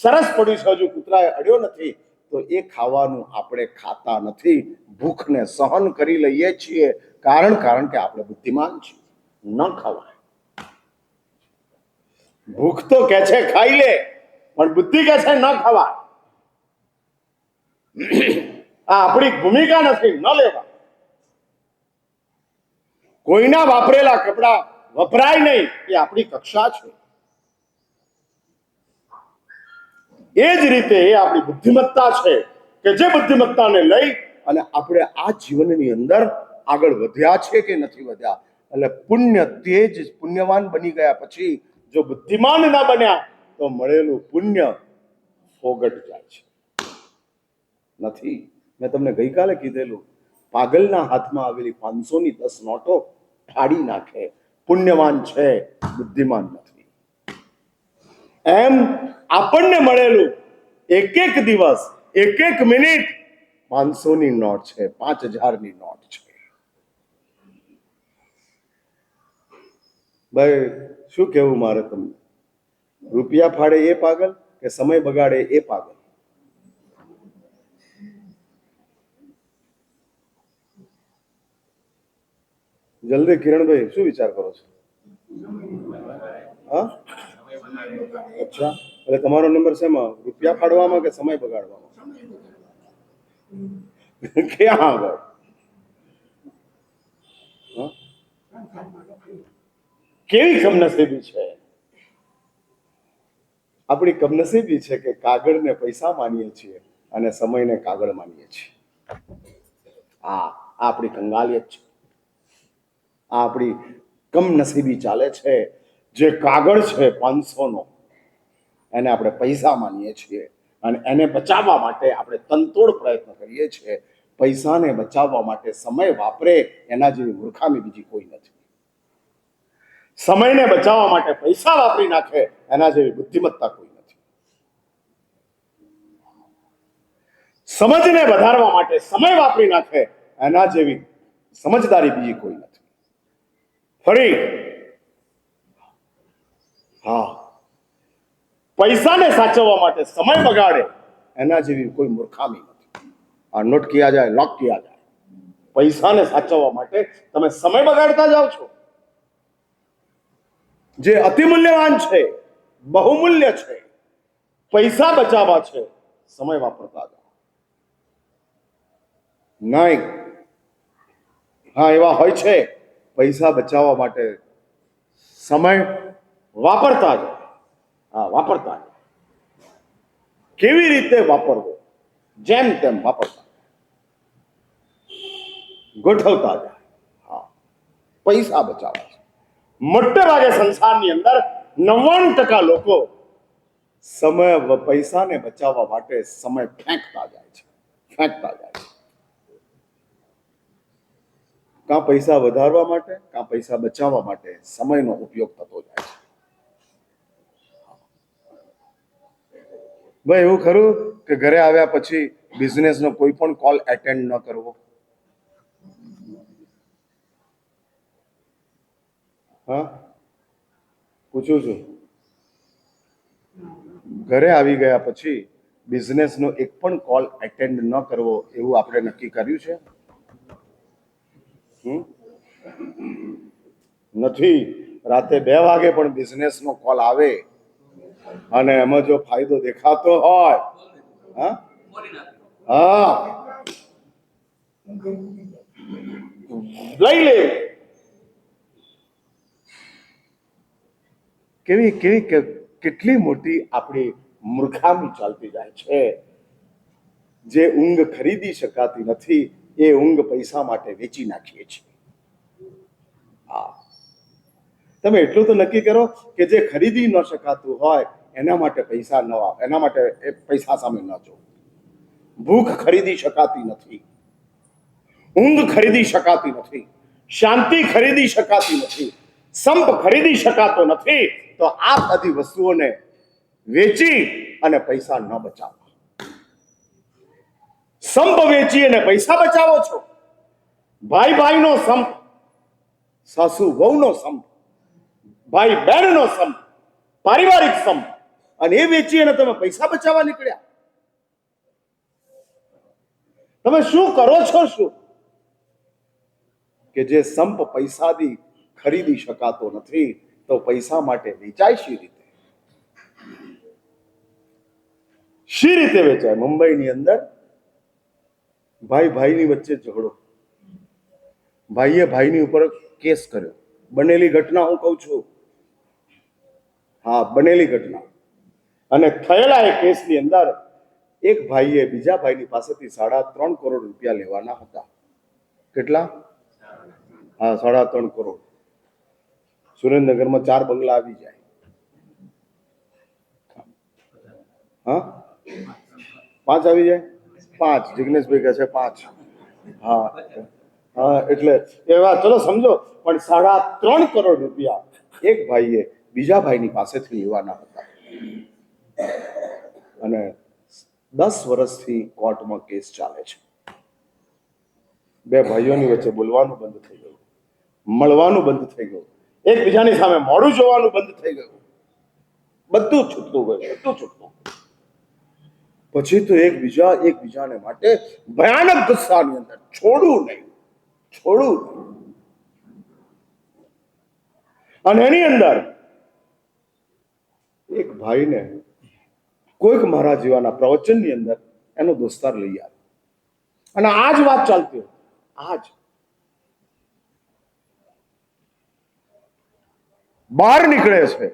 સરસ પડ્યું છે, હજુ કૂતરાએ અડ્યો નથી તો એ ખાવાનું આપણે ખાતા નથી, ભૂખને સહન કરી લઈએ છીએ. કારણ કે આપણે બુદ્ધિમાન છીએ. ન ખવાય. ભૂખ તો કે છે ખાઈ લે, પણ બુદ્ધિ કે છે ન ખવાય. આ આપણી ભૂમિકા નથી, ન લેવા. કોઈના વાપરેલા કપડા વપરાય નહીં, એ આપણી કક્ષા છે. એ જ રીતે એ આપણી બુદ્ધિમત્તા છે કે જે બુદ્ધિમત્તાને લઈ અને આપણે આ જીવનની અંદર આગળ વધ્યા છે કે નથી વધ્યા. એટલે પુણ્ય, તે જ પુણ્યવાન બની ગયા પછી જો બુદ્ધિમાન ના બન્યા તો મળેલું પુણ્ય ફોગટ જાય છે. નથી. મેં તમને ગઈકાલે કીધેલું, પાગલના હાથમાં આવેલી 500ની 10 નોટો ફાડી નાખે. પુણ્યવાન છે, બુદ્ધિમાન નથી. એમ આપણને મળેલું એક એક દિવસ, એક એક મિનિટ 500ની નોટ છે, 5000ની નોટ છે. ભાઈ શું કેવું મારે તમને? રૂપિયા ફાડે એ પાગલ કે સમય બગાડે એ પાગલ? જલ્દી કિરણભાઈ, શું વિચાર કરો છો? હા, અચ્છા, એટલે તમારો નંબર શેમાં? રૂપિયા ફાડવામાં કે સમય બગાડવામાં? ક્યાં આગળ? કેવી કમનસીબી છે આપણી! કમનસીબી છે કે કાગળને પૈસા માનીએ છીએ અને સમયને કાગળ માનીએ છીએ. આ આપણી કંગાલિયત છે. આ આપણી કમનસીબી ચાલે છે. જે કાગળ છે 500નો, એને આપણે પૈસા માનીએ છીએ અને એને બચાવવા માટે આપણે તનતોડ પ્રયત્ન કરીએ છીએ. પૈસાને બચાવવા માટે સમય વાપરે એના જેવી મૂર્ખામી બીજી કોઈ નથી. સમયને બચાવવા માટે પૈસા વાપરી નાખે એના જેવી બુદ્ધિમત્તા કોઈ નથી. સમજને વધારવા માટે સમય વાપરી નાખે એના જેવી સમજદારી બીજી કોઈ નથી. ફરી હા, પૈસાને સાચવવા માટે સમય બગાડે એના જેવી કોઈ મૂર્ખામી નથી. આ નોટ કિયા જાય, લોક કિયા જાય. પૈસાને સાચવવા માટે તમે સમય બગાડતા જાઓ છો. જે અતિ મૂલ્યવાન છે, બહુમૂલ્ય છે, પૈસા બચાવવા છે, સમય વાપરતા જાઓ. નહીં. હા, એવા હોય છે પૈસા બચાવવા માટે સમય વાપરતા જાય. હા, વાપરતા જાય. કેવી રીતે વાપરવો? જેમ તેમ વાપરતા, ગોઠવતા જાય. હા, પૈસા બચાવવા છે. મોટે ભાગે સંસારની અંદર 99% લોકો પૈસાને બચાવવા માટે સમય ફેંકતા જાય છે. ફેંકતા જાય છે. કાં પૈસા વધારવા માટે, કાં પૈસા બચાવવા માટે સમયનો ઉપયોગ થતો જાય છે. ભાઈ એવું ખરું કે ઘરે આવ્યા પછી બિઝનેસનો કોઈ પણ કોલ એટેન્ડ ન કરવો? હા, પૂછું છું. ઘરે આવી ગયા પછી બિઝનેસનો એક પણ કોલ એટેન્ડ ન કરવો એવું આપણે નક્કી કર્યું છે? નથી. રાતે 2 વાગે પણ બિઝનેસનો કોલ આવે અને એમાં જો ફાયદો દેખાતો હોય, હા હા લઈ લે. કેવી કેવી કેટલી મોટી આપણી મૂર્ખામી ચાલતી જાય છે. જે ઊંઘ ખરીદી શકાતી નથી એ ઊંઘ પૈસા માટે વેચી નાખીએ છીએ. હા, તમે એટલું તો નક્કી કરો કે જે ખરીદી ન શકાતું હોય એના માટે પૈસા ન આવે, એના માટે એ પૈસા સામે ન જો. ભૂખ ખરીદી શકાતી નથી, ઊંઘ ખરીદી શકાતી નથી, શાંતિ ખરીદી શકાતી નથી, સંપ ખરીદી શકાતો નથી. તો આ બધી વસ્તુઓને વેચી અને પૈસા ન બચાવો. સંપ વેચી અને પૈસા બચાવો છો. ભાઈ ભાઈનો સંપ, સાસુ વહુનો સંપ, ભાઈ બહેનનો સંપ, પારિવારિક સંપ, અને એ વેચી અને તમે પૈસા બચાવવા નીકળ્યા. તમે શું કરો છો? શું કે જે સંપ પૈસાથી ખરીદી શકાતો નથી તો પૈસા માટે વેચાય શી રીતે? શી રીતે વેચાય? મુંબઈની અંદર ભાઈ ભાઈની વચ્ચે ઝઘડો, ભાઈએ ભાઈની ઉપર કેસ કર્યો. બનેલી ઘટના હું કહું છું, હા બનેલી ઘટના. અને થયેલા એ કેસની અંદર એક ભાઈએ બીજા ભાઈની પાસેથી 3.5 કરોડ રૂપિયા લેવાના હતા. કેટલા? હા, 3.5 કરોડ. સુરેન્દ્રનગરમાં 4 બંગલા આવી જાય. હા, 5 આવી જાય. 5 જિગ્નેશભાઈ કહે છે 5. હા હા, એટલે એવા ચલો સમજો, પણ 3.5 કરોડ રૂપિયા એક ભાઈએ બીજા ભાઈની પાસેથી લેવાના હતા. અને 10 વર્ષથી કોર્ટમાં કેસ ચાલે છે. બે ભાઈઓની વચ્ચે બોલવાનું બંધ થઈ ગયું, મળવાનું બંધ થઈ ગયું, એકબીજાની સામે મોઢું જોવાનું બંધ થઈ ગયું, બધું છૂટતું ગયું, બધું છૂટતું. પછી તો એકબીજાને માટે ભયાનક ગુસ્સાની અંદર છોડું નહીં. અને એની અંદર એક ભાઈને કોઈક મારા જેવાના પ્રવચનની અંદર એનો દોસ્તાર લઈ આવ્યો અને આ જ વાત ચાલતી હતી. આજ બહાર નીકળે છે,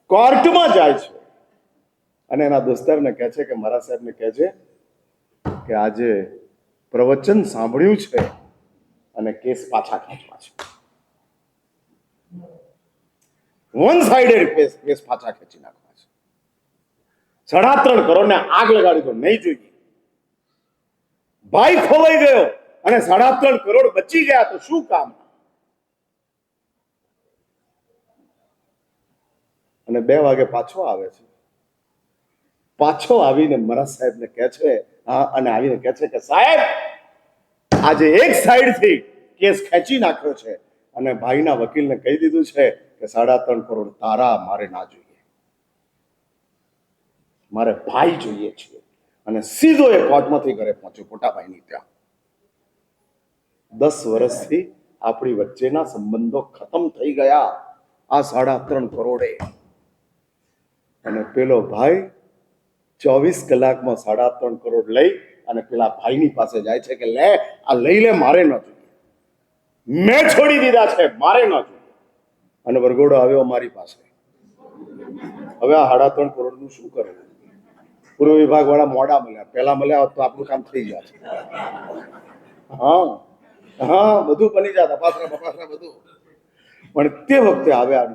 કોર્ટમાં જાય છે અને એના દોસ્તારને કહે છે કે મારા સાહેબને કહે છે કે આજે પ્રવચન સાંભળ્યું છે અને કેસ પાછા ખેંચવા છે. વન સાઇડેડ કેસ પાછા ખેંચી નાખવા છે. 3.5 કરોડને આગ લગાડી તો નહીં જોઈએ. ભાઈ ખોવાઈ ગયો અને 3.5 કરોડ બચી ગયા તો શું કામ? અને 2 વાગે પાછો આવે છે. પાછો આવીને મારા સાહેબને કહે છે, હા, અને આવીને કહે છે કે સાહેબ આજે એક સાઈડથી કેસ ખેંચી નાખ્યો છે અને ભાઈના વકીલને કહી દીધું છે કે 3.5 કરોડ તારા મારે ના જોઈએ, મારે ભાઈ જોઈએ છે. અને સીધો એ કોર્ટમાંથી ઘરે પહોંચ્યો મોટાભાઈની ત્યાં. 10 વર્ષથી આપણી વચ્ચેના સંબંધો ખતમ થઈ ગયા આ 3.5 કરોડે. અને પેલો ભાઈ 24 કલાકમાં 3.5 કરોડ લઈ અને પેલા ભાઈની પાસે જાય છે કે લે આ લઈ લે, મારે ન જોઈએ, મેં છોડી દીધા છે, મારે ન જોઈએ. અને વરઘોડો આવ્યો મારી પાસે. હવે આ 3.5 કરોડનું શું કરવું? પૂર્વ વિભાગ વાળા મોડા મળ્યા, પહેલા મળ્યા હોત તો આપણું કામ થઈ જાય. હા હા, બધું બની જાય, તપાસણા બધું. પણ તે વખતે આવ્યા,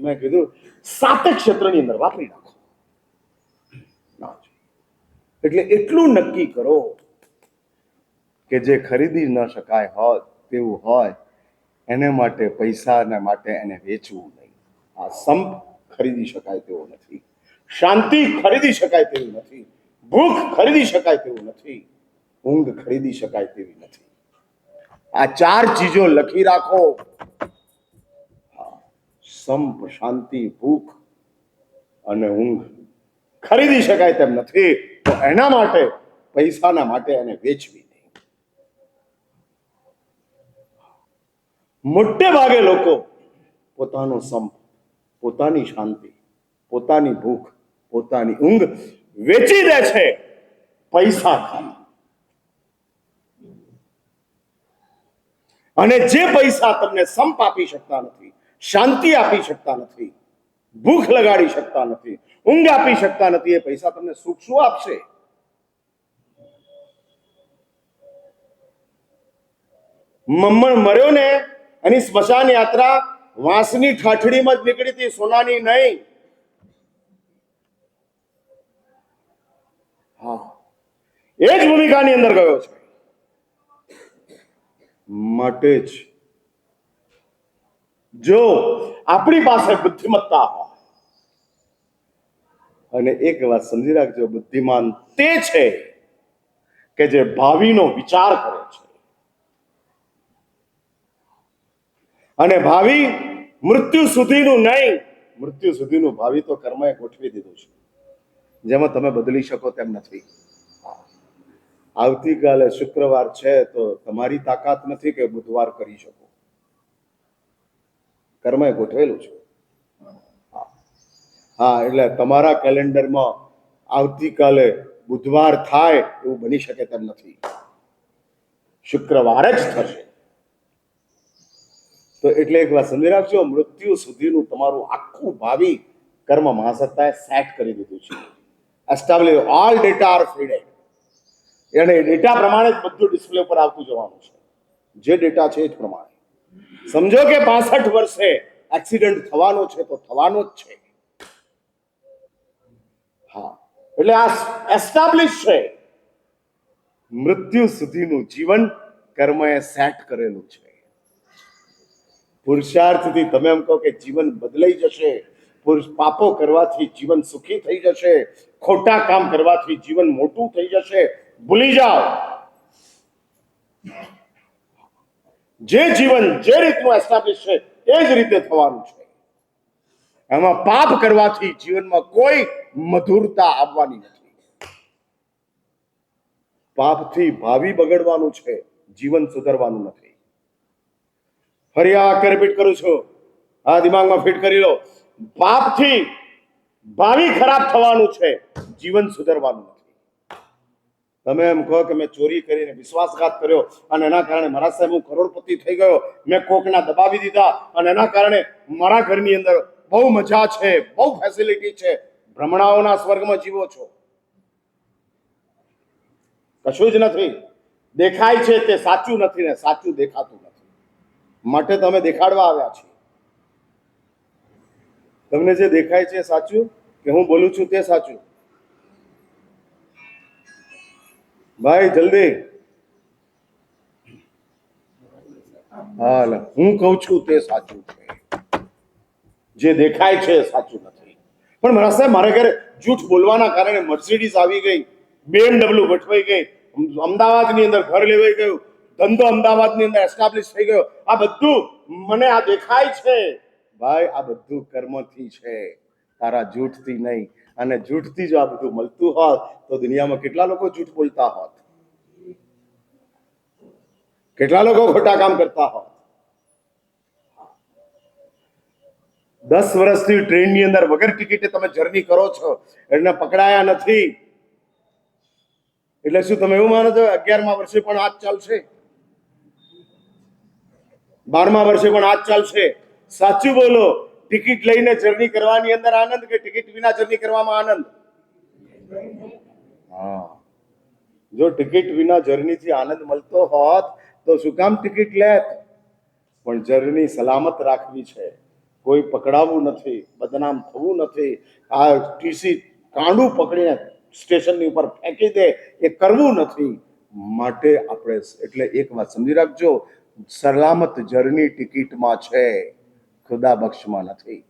મેં કીધું સાતક ક્ષેત્રની અંદર વાપરી નાખો. એટલે એટલું નક્કી કરો કે જે ખરીદી ન શકાય હોય તેવું હોય એને માટે પૈસાના માટે એને વેચવું નહીં. આ સંપ ખરીદી શકાય તેવો નથી, શાંતિ ખરીદી શકાય તેવી નથી, ભૂખ ખરીદી શકાય તેવું નથી, ઊંઘ ખરીદી શકાય તેવી નથી. આ 4 ચીજો લખી રાખો. સંપ, શાંતિ, ભૂખ અને ઊંઘ ખરીદી શકાય તેમ નથી. તો એના માટે પૈસાના માટે એને વેચવી નહીં. મોટે ભાગે લોકો પોતાનો સંપ, પોતાની શાંતિ, પોતાની ભૂખ, પોતાની ઊંઘ વેચી દે છે પૈસા ખાલી. અને જે પૈસા તમને સંપ આપી શકતા નથી, શાંતિ આપી શકતા નથી, ભૂખ લગાડી શકતા નથી, ઊંઘ આપી શકતા નથી, એ પૈસા તમને સુખ શું આપશે? મમ્મણ મર્યો ને એની સ્મશાન યાત્રા વાંસની ઠાઠડીમાં જ નીકળી હતી, સોનાની નહીં. હા, એ જ ભૂમિકાની અંદર ગયો છે. માટે જ જો આપણી પાસે બુદ્ધિમત્તા હોય, અને એક વાત સમજી રાખજો, બુદ્ધિમાન તે છે કે જે ભાવિનો વિચાર કરે છે. અને ભાવિ મૃત્યુ સુધીનું નહીં, મૃત્યુ સુધીનું ભાવિ તો કર્મએ ગોઠવી દીધું છે, જેમાં તમે બદલી શકો તેમ નથી. આવતીકાલે શુક્રવાર છે તો તમારી તાકાત નથી કે બુધવાર કરી શકો. કર્મએ ગોઠવેલું છે. હા, એટલે તમારા કેલેન્ડરમાં આવતીકાલે બુધવાર થાય એવું બની શકે તેમ નથી, શુક્રવાર જ થશે. તો એટલે એક વાત સમજી રાખજો, મૃત્યુ સુધીનું તમારું આખું ભાવિ કર્મ મહાસત્તાએ સેટ કરી દીધું છે. Establish all data are feeded. અને ડેટા પ્રમાણે જ બધું ડિસ્પ્લે ઉપર આવતું જવાનું છે. જે ડેટા છે એ જ પ્રમાણે સમજો કે 65 વર્ષે એક્સિડન્ટ થવાનો છે તો થવાનો જ છે. હા, એટલે આ એસ્ટાબ્લિશ છે. મૃત્યુ સુધીનું જીવન કર્મએ સેટ કરેલું છે. પુરુષાર્થથી તમે એમ કહો કે જીવન બદલાઈ જશે, પાપો કરવાથી જીવન સુખી થઈ જશે, ખોટા કામ કરવાથી જીવન મોટું થઈ જશે, ભૂલી જાઓ. જે જીવન જે રીતનું એસ્ટાબ્લિશ છે એ જ રીતે થવાનું છે. એમાં પાપ કરવાથી જીવનમાં કોઈ મધુરતા આવવાની નથી. પાપથી ભાવિ બગડવાનું છે, જીવન સુધરવાનું નથી. ફરી આ વાક્ય રિપીટ કરું છું, આ દિમાગમાં ફિટ કરી લો. પાપથી ભાવિ ખરાબ થવાનું છે, જીવન સુધરવાનું નથી. તમે એમ કહો કે મેં ચોરી કરીને વિશ્વાસઘાત કર્યો અને એના કારણે મારા સાહેબ હું કરોડપતિ થઈ ગયો, મેં કોકના દબાવી દીધા અને એના કારણે મારા ઘરની અંદર બહુ મજા છે, બહુ ફેસિલિટી છે, ભ્રમણાઓના સ્વર્ગમાં જીવો છો. કશું જ નથી. દેખાય છે તે સાચું નથી ને સાચું દેખાતું નથી, માટે તમે દેખાડવા આવ્યા છે. તમને જે દેખાય છે સાચું કે હું બોલું છું તે સાચું? ભાઈ જલ્દી. હાલ, હું કહું છું તે સાચું છે, જે દેખાય છે સાચું નથી. પણ મારા સાહેબ મારા ઘરે જૂઠ બોલવાના કારણે મર્સિડીઝ આવી ગઈ, BMW ગોઠવાઈ ગઈ, અમદાવાદની અંદર ઘર લેવાઈ ગયું, ધંધો અમદાવાદની અંદર એસ્ટાબ્લિશ થઈ ગયો, આ બધું મને આ દેખાય છે. ભાઈ આ બધું કર્મથી છે, તારા જૂઠથી નહીં. અને જૂઠથી જો આ બધું મળતું હોત તો દુનિયામાં કેટલા લોકો જૂઠ બોલતા હોત, કેટલા લોકો ખોટા કામ કરતા હોત. 10 વર્ષથી ટ્રેનની અંદર વગર ટિકિટે તમે જર્ની કરો છો, એને પકડાયા નથી એટલે શું તમે એવું માનો છો 11મા વર્ષે પણ આ જ ચાલશે? 12મા વર્ષે પણ આ જ ચાલશે? સાચું બોલો, ટિકિટ લઈને જર્ની કરવાની અંદર આનંદ કે ટિકિટ વિના જર્ની કરવામાં આનંદ? હા, જો ટિકિટ વિના જર્નીથી આનંદ મળતો હોત તો શું કામ ટિકિટ લેત? પણ જર્ની સલામત રાખવી છે, કોઈ પકડાવવું નથી, બદનામ થવું નથી, આ ટીસી કાંડું પકડીને સ્ટેશનની ઉપર ફેંકી દે એ કરવું નથી. માટે આપણે એટલે એક વાત સમજી રાખજો, સલામત જર્ની ટિકિટમાં છે, ખુદા બક્ષમાં નથી.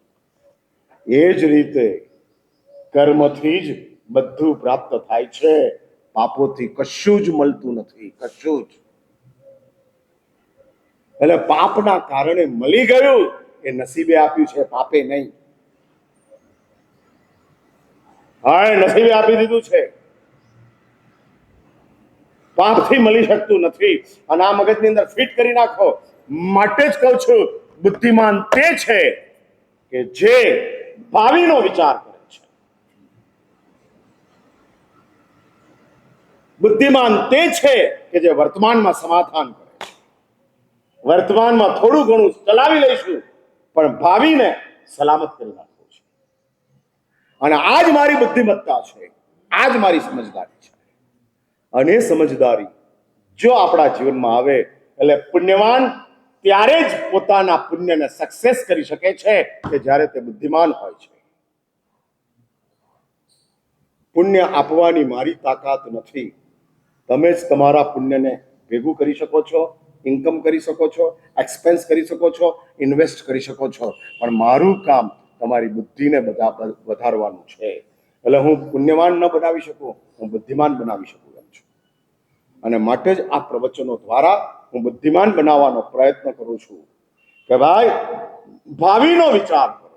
એ જ રીતે કર્મથી જ બધું પ્રાપ્ત થાય છે, પાપોથી કશું જ મળતું નથી, કશું જ. એટલે પાપના કારણે મળી ગયું એ નસીબે આપ્યું છે, પાપે નહીં. હા, નસીબે આપી દીધું છે, પાપથી મળી શકતું નથી. અને આ મગજની અંદર ફિટ કરી નાખો માટે જ કહું છું, બુદ્ધિમાન તે છે કે જે ભાવિનો વિચાર કરે છે. બુદ્ધિમાન તે છે કે જે વર્તમાનમાં સમાધાન કરે છે. વર્તમાનમાં થોડું ઘણું ચલાવી લઈશું, પણ ભાવિને સલામત કરી નાખવું છે. અને આ જ મારી બુદ્ધિમત્તા છે, આ જ મારી સમજદારી છે. અને સમજદારી જો આપણા જીવનમાં આવે એટલે પુણ્યવાન ત્યારે જ પોતાના પુણ્યને સક્સેસ કરી શકે છે કે જ્યારે તે બુદ્ધિમાન હોય છે. પુણ્ય આપવાની મારી તાકાત નથી. તમે જ તમારા પુણ્યને ભેગું કરી શકો છો, ઇન્કમ કરી શકો છો, એક્સપેન્સ કરી શકો છો, ઇન્વેસ્ટ કરી શકો છો. પણ મારું કામ તમારી બુદ્ધિને વધારવાનું છે. એટલે હું પુણ્યવાન ન બનાવી શકું, હું બુદ્ધિમાન બનાવી શકું એમ છું. અને માટે જ આ પ્રવચનો દ્વારા હું બુદ્ધિમાન બનાવવાનો પ્રયત્ન કરું છું કે ભાઈ ભાવિનો વિચાર કરો.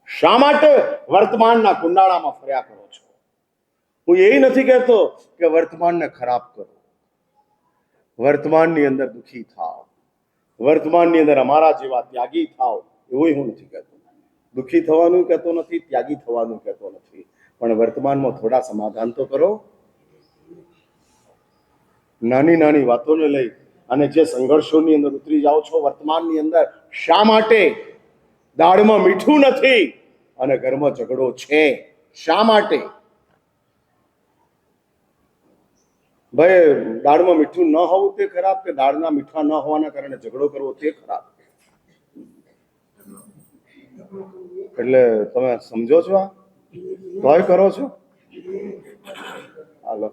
શા માટે વર્તમાનના કુંડાળામાં ફર્યા કરો છો? હું એ નથી કહેતો કે વર્તમાનને ખરાબ કરો. વર્તમાનની અંદર દુઃખી થાવ, વર્તમાનની અંદર અમારા જેવા ત્યાગી થાવ, એવું હું નથી કહેતો. દુઃખી થવાનું કહેતો નથી, ત્યાગી થવાનું કહેતો નથી, પણ વર્તમાનમાં થોડા સમાધાન તો કરો. નાની નાની વાતોને લઈ અને જે સંઘર્ષોની અંદર ઉતરી જાઓ છો વર્તમાનની અંદર, શા માટે? દાળમાં મીઠું નથી અને ઘરમાં ઝઘડો છે, શા માટે? ભાઈ દાળમાં મીઠું ન હોવું તે ખરાબ કે દાળના મીઠા ન હોવાના કારણે ઝઘડો કરવો તે ખરાબ? એટલે તમે સમજો છો? આ તોય કરો છો? હાલો,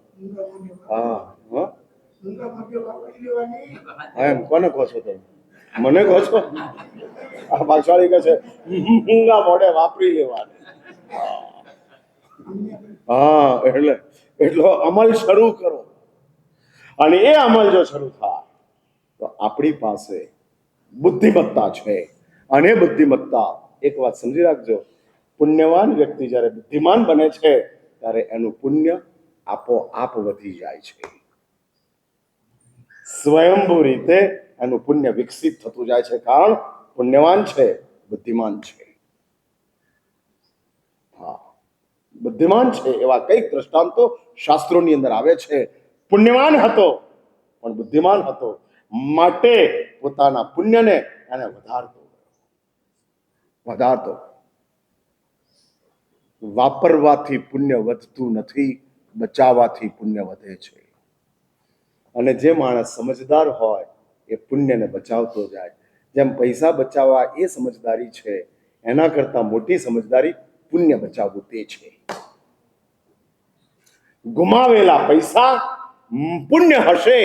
હા હા, એમ કોને કહો છો તમે? મને કહો છો? આ પાછાળી કહે છે મૂંગા મોઢે વાપરી લેવાની. હા, એટલો અમલ શરૂ કરો. અને એ અમલ જો શરૂ થાય તો આપણી પાસે બુદ્ધિમત્તા છે. અને બુદ્ધિમત્તા, એક વાત સમજી રાખજો, પુણ્યવાન વ્યક્તિ જ્યારે બુદ્ધિમાન બને છે ત્યારે એનું પુણ્ય આપોઆપ વધી જાય છે. સ્વયંભૂ રીતે એનું પુણ્ય વિકસિત થતું જાય છે, કારણ પુણ્યવાન છે, બુદ્ધિમાન છે. હા, બુદ્ધિમાન છે એવા કઈક દ્રષ્ટાંતો શાસ્ત્રોની અંદર આવે છે. પુણ્યવાન હતો પણ બુદ્ધિમાન હતો, માટે પોતાના પુણ્યને એને વધારતો. વાપરવાથી પુણ્ય વધતું નથી, બચાવવાથી પુણ્ય વધે છે. અને જે માણસ સમજદાર હોય એ પુણ્યને બચાવતો જાય. જેમ પૈસા બચાવવા એ સમજદારી છે, એના કરતા મોટી સમજદારી પુણ્ય બચાવવું તે છે. ગુમાવેલા પૈસા પુણ્ય હશે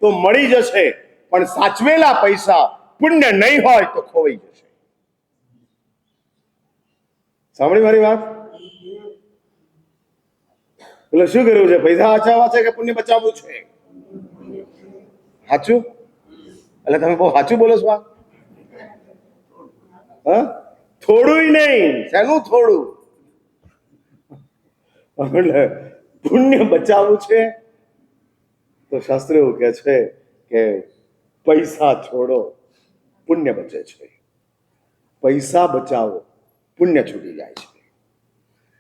તો મળી જશે, પણ સાચવેલા પૈસા પુણ્ય નહીં હોય તો ખોવાઈ જશે. સાંભળી મારી વાત? એટલે શું કર્યું છે? પૈસા બચાવવા છે કે પુણ્ય બચાવવું છે? સાચું? એટલે તમે બહુ સાચું બોલો છો? હા, થોડું નહીં. શેનું થોડું? એટલે પુણ્ય બચાવવું છે તો શાસ્ત્ર એવું કહે છે કે પૈસા છોડો, પુણ્ય બચે છે. પૈસા બચાવો, પુણ્ય છૂટી જાય છે.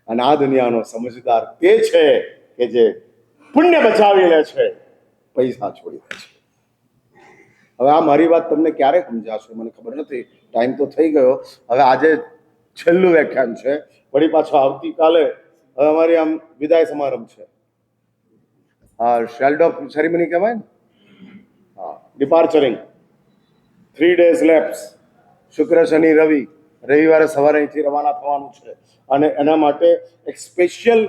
અને આ દુનિયાનો સમજદાર તે છે કે જે પુણ્ય બચાવી લે છે, પૈસા છોડી દે છે. હવે આ મારી વાત તમને ક્યારે સમજાશે મને ખબર નથી, ટાઈમ તો થઈ ગયો. હવે આજે છેલ્લું વ્યાખ્યાન છે, વળી પાછો આવતીકાલે હવે અમારી આમ વિદાય સમારંભ છે. હા, શેલ્ડ ઓફ સેરેમની કહેવાય ને. હા, ડિપાર્ચરિંગ 3 days લેપ્સ, શુક્ર શનિ રવિ, રવિવારે સવારે અહીંથી રવાના થવાનું છે. અને એના માટે એક સ્પેશિયલ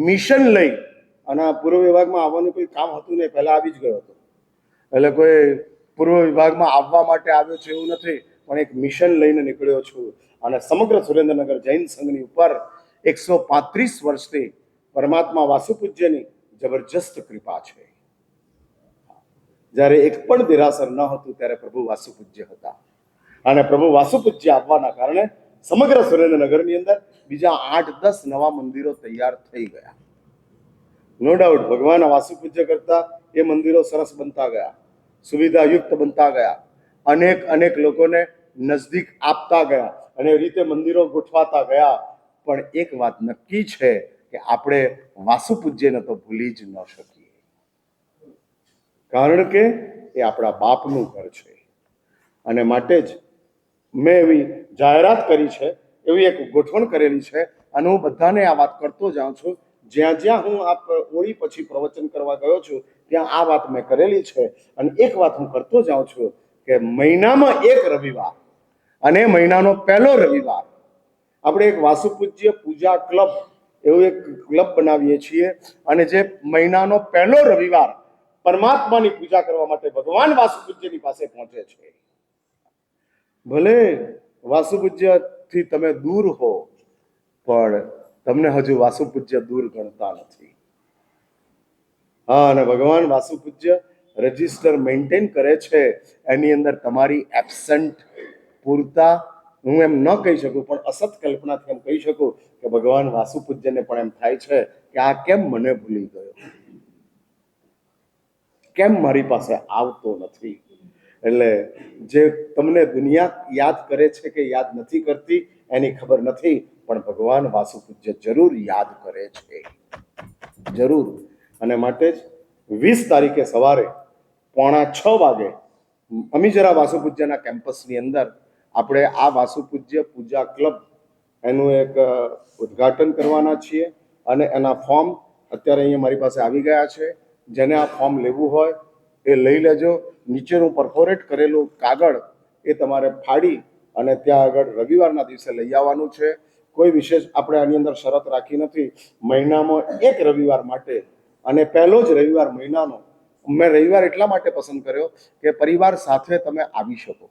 મિશન લઈ, અને પૂર્વ વિભાગમાં આવવાનું કોઈ કામ હતું નહીં, પહેલા આવી જ ગયો હતો. એટલે કોઈ પૂર્વ વિભાગમાં આવવા માટે આવ્યો છે એવું નથી, પણ એક મિશન લઈને નીકળ્યો છું. અને સમગ્ર સુરેન્દ્રનગર જૈન સંઘની ઉપર 135 વર્ષથી પરમાત્મા વાસુપૂજ્યની જબરજસ્ત કૃપા છે. જ્યારે એક પણ દેરાસર ન હતું ત્યારે પ્રભુ વાસુપૂજ્ય હતા, અને પ્રભુ વાસુપૂજ્ય આવવાના કારણે સમગ્ર સુરેન્દ્રનગરની અંદર બીજા 8-10 નવા મંદિરો તૈયાર થઈ ગયા. નો ડાઉટ ભગવાન વાસુપૂજ્ય કરતા એ મંદિરો સરસ બનતા ગયા. સુવિધાયુક્ત બનતા ગયા, અનેક અનેક લોકોને નજદીક આપતા ગયા અને એ રીતે મંદિરો ગોઠવાતા ગયા. પણ એક વાત નક્કી છે કે આપણે વાસુપૂજ્યને તો ભૂલી જ ન શકીએ, કારણ કે એ આપણા બાપનું ઘર છે. અને માટે જ મેં એવી જાહેરાત કરી છે, એવી એક ગોઠવણ કરેલી છે અને હું બધાને આ વાત કરતો જાઉં છું. જ્યાં જ્યાં હું આ હોળી પછી પ્રવચન કરવા ગયો છું ત્યાં આ વાત મેં કરેલી છે. અને એક વાત હું કરતો જાઉં છું કે મહિનામાં એક રવિવાર અને મહિનાનો પહેલો રવિવાર આપણે એક વાસુપૂજ્ય પૂજા ક્લબ એવું એક ક્લબ બનાવીએ છીએ. અને જે મહિનાનો પહેલો રવિવાર પરમાત્માની પૂજા કરવા માટે ભગવાન વાસુપૂજ્યની પાસે પહોંચે છે. ભલે વાસુપૂજ્યથી તમે દૂર હો, પણ તમને હજુ વાસુપૂજ્ય દૂર ગણતા નથી. હા, અને ભગવાન વાસુપૂજ્ય રજિસ્ટર મેન્ટેન કરે છે. એની અંદર તમારી એબસન્ટ પૂરતા હું એમ ન કહી શકું, પણ અસત કલ્પનાથી એમ કહી શકું કે ભગવાન વાસુપૂજ્યને પણ એમ થાય છે કે આ કેમ મને ભૂલી ગયો, કેમ મારી પાસે આવતો નથી. એટલે જે તમને દુનિયા યાદ કરે છે કે યાદ નથી કરતી એની ખબર નથી, પણ ભગવાન વાસુપૂજ્ય જરૂર યાદ કરે છે, જરૂર. અને માટે જ 20 તારીખે સવારે 5:45 વાગે અમીજરા વાસુપૂજ્યના કેમ્પસની અંદર આપણે આ વાસુપૂજ્ય પૂજા ક્લબ એનું એક ઉદ્ઘાટન કરવાના છીએ. અને એના ફોર્મ અત્યારે અહીંયા મારી પાસે આવી ગયા છે. જેને આ ફોર્મ લેવું હોય એ લઈ લેજો. નીચેનું પરફોરેટ કરેલું કાગળ એ તમારે ફાડી અને ત્યાં આગળ રવિવારના દિવસે લઈ આવવાનું છે. કોઈ વિશેષ આપણે આની અંદર શરત રાખી નથી. મહિનામાં એક રવિવાર માટે અને પહેલો જ રવિવાર મહિનાનો મેં રવિવાર એટલા માટે પસંદ કર્યો કે પરિવાર સાથે તમે આવી શકો,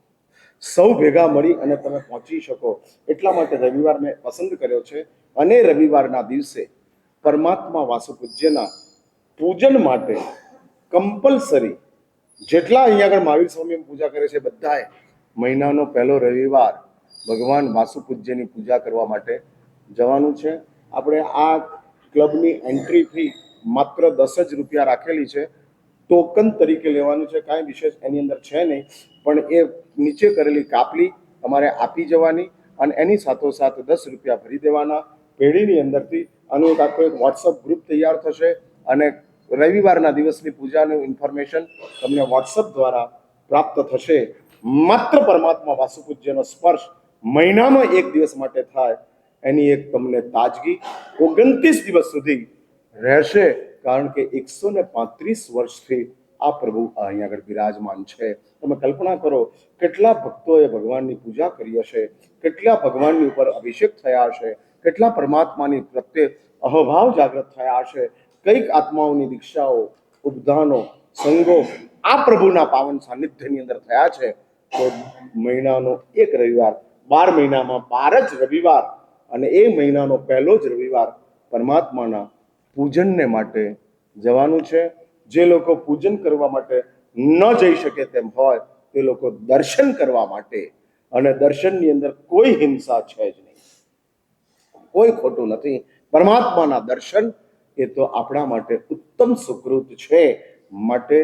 સૌ ભેગા મળી અને તમે પહોંચી શકો, એટલા માટે રવિવાર મેં પસંદ કર્યો છે. અને રવિવારના દિવસે પરમાત્મા વાસુપૂજ્યના પૂજન માટે કમ્પલસરી જેટલા અહીંયા આગળ મહાવીર સ્વામી પૂજા કરે છે બધાએ મહિનાનો પહેલો રવિવાર ભગવાન વાસુપૂજ્યની પૂજા કરવા માટે જવાનું છે. આપણે આ ક્લબની એન્ટ્રી ફી માત્ર 10 જ રૂપિયા રાખેલી છે. ટોકન તરીકે લેવાનું છે, કાંઈ વિશેષ એની અંદર છે નહીં. પણ એ નીચે કરેલી કાપલી તમારે આપી જવાની અને એની સાથોસાથ 10 રૂપિયા ભરી દેવાના પેઢીની અંદરથી. આનું એક આખો એક વોટ્સઅપ ગ્રુપ તૈયાર થશે અને રવિવારના દિવસની પૂજાનું ઇન્ફોર્મેશન તમને વોટ્સઅપ દ્વારા પ્રાપ્ત થશે. માત્ર પરમાત્મા વાસુપૂજ્યનો સ્પર્શ મહિનામાં એક દિવસ માટે થાય એની એક તમને તાજગી 29 દિવસ સુધી રહેશે, કારણ કે 135 વર્ષથી આ પ્રભુ અહીંયા આગળ બિરાજમાન છે. તમે કલ્પના કરો કેટલા ભક્તોએ ભગવાનની પૂજા કરી હશે, કેટલા ભગવાનની ઉપર અભિષેક થયા હશે, કેટલા પરમાત્માની પ્રત્યે અહોભાવ જાગૃત થયા હશે, કઈક આત્માઓની દીક્ષાઓ, ઉપદાનો, સંગો આ પ્રભુના પાવન સાનિધ્યની અંદર થયા છે. તો મહિનાનો એક રવિવાર, 12 મહિનામાં 12 જ રવિવાર અને એ મહિનાનો પહેલો જ રવિવાર પરમાત્માના પૂજનને માટે જવાનું છે. જે લોકો પૂજન કરવા માટે ન જઈ શકે તેમ હોય તે લોકો દર્શન કરવા માટે, અને દર્શનની અંદર કોઈ હિંસા છે જ નહીં, કોઈ ખોટું નથી. પરમાત્માના દર્શન એ તો આપણા માટે ઉત્તમ સુકૃત છે. માટે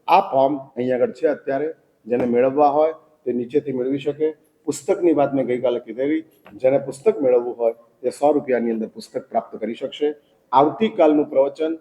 આ ફોર્મ અહીંયા આગળ છે અત્યારે, જેને મેળવવા હોય તે નીચેથી મેળવી શકે. પુસ્તકની વાત મેં ગઈકાલે કીધેલી, જેને પુસ્તક મેળવવું હોય તે 100 રૂપિયાની અંદર પુસ્તક પ્રાપ્ત કરી શકશે. આવતીકાલનું પ્રવચન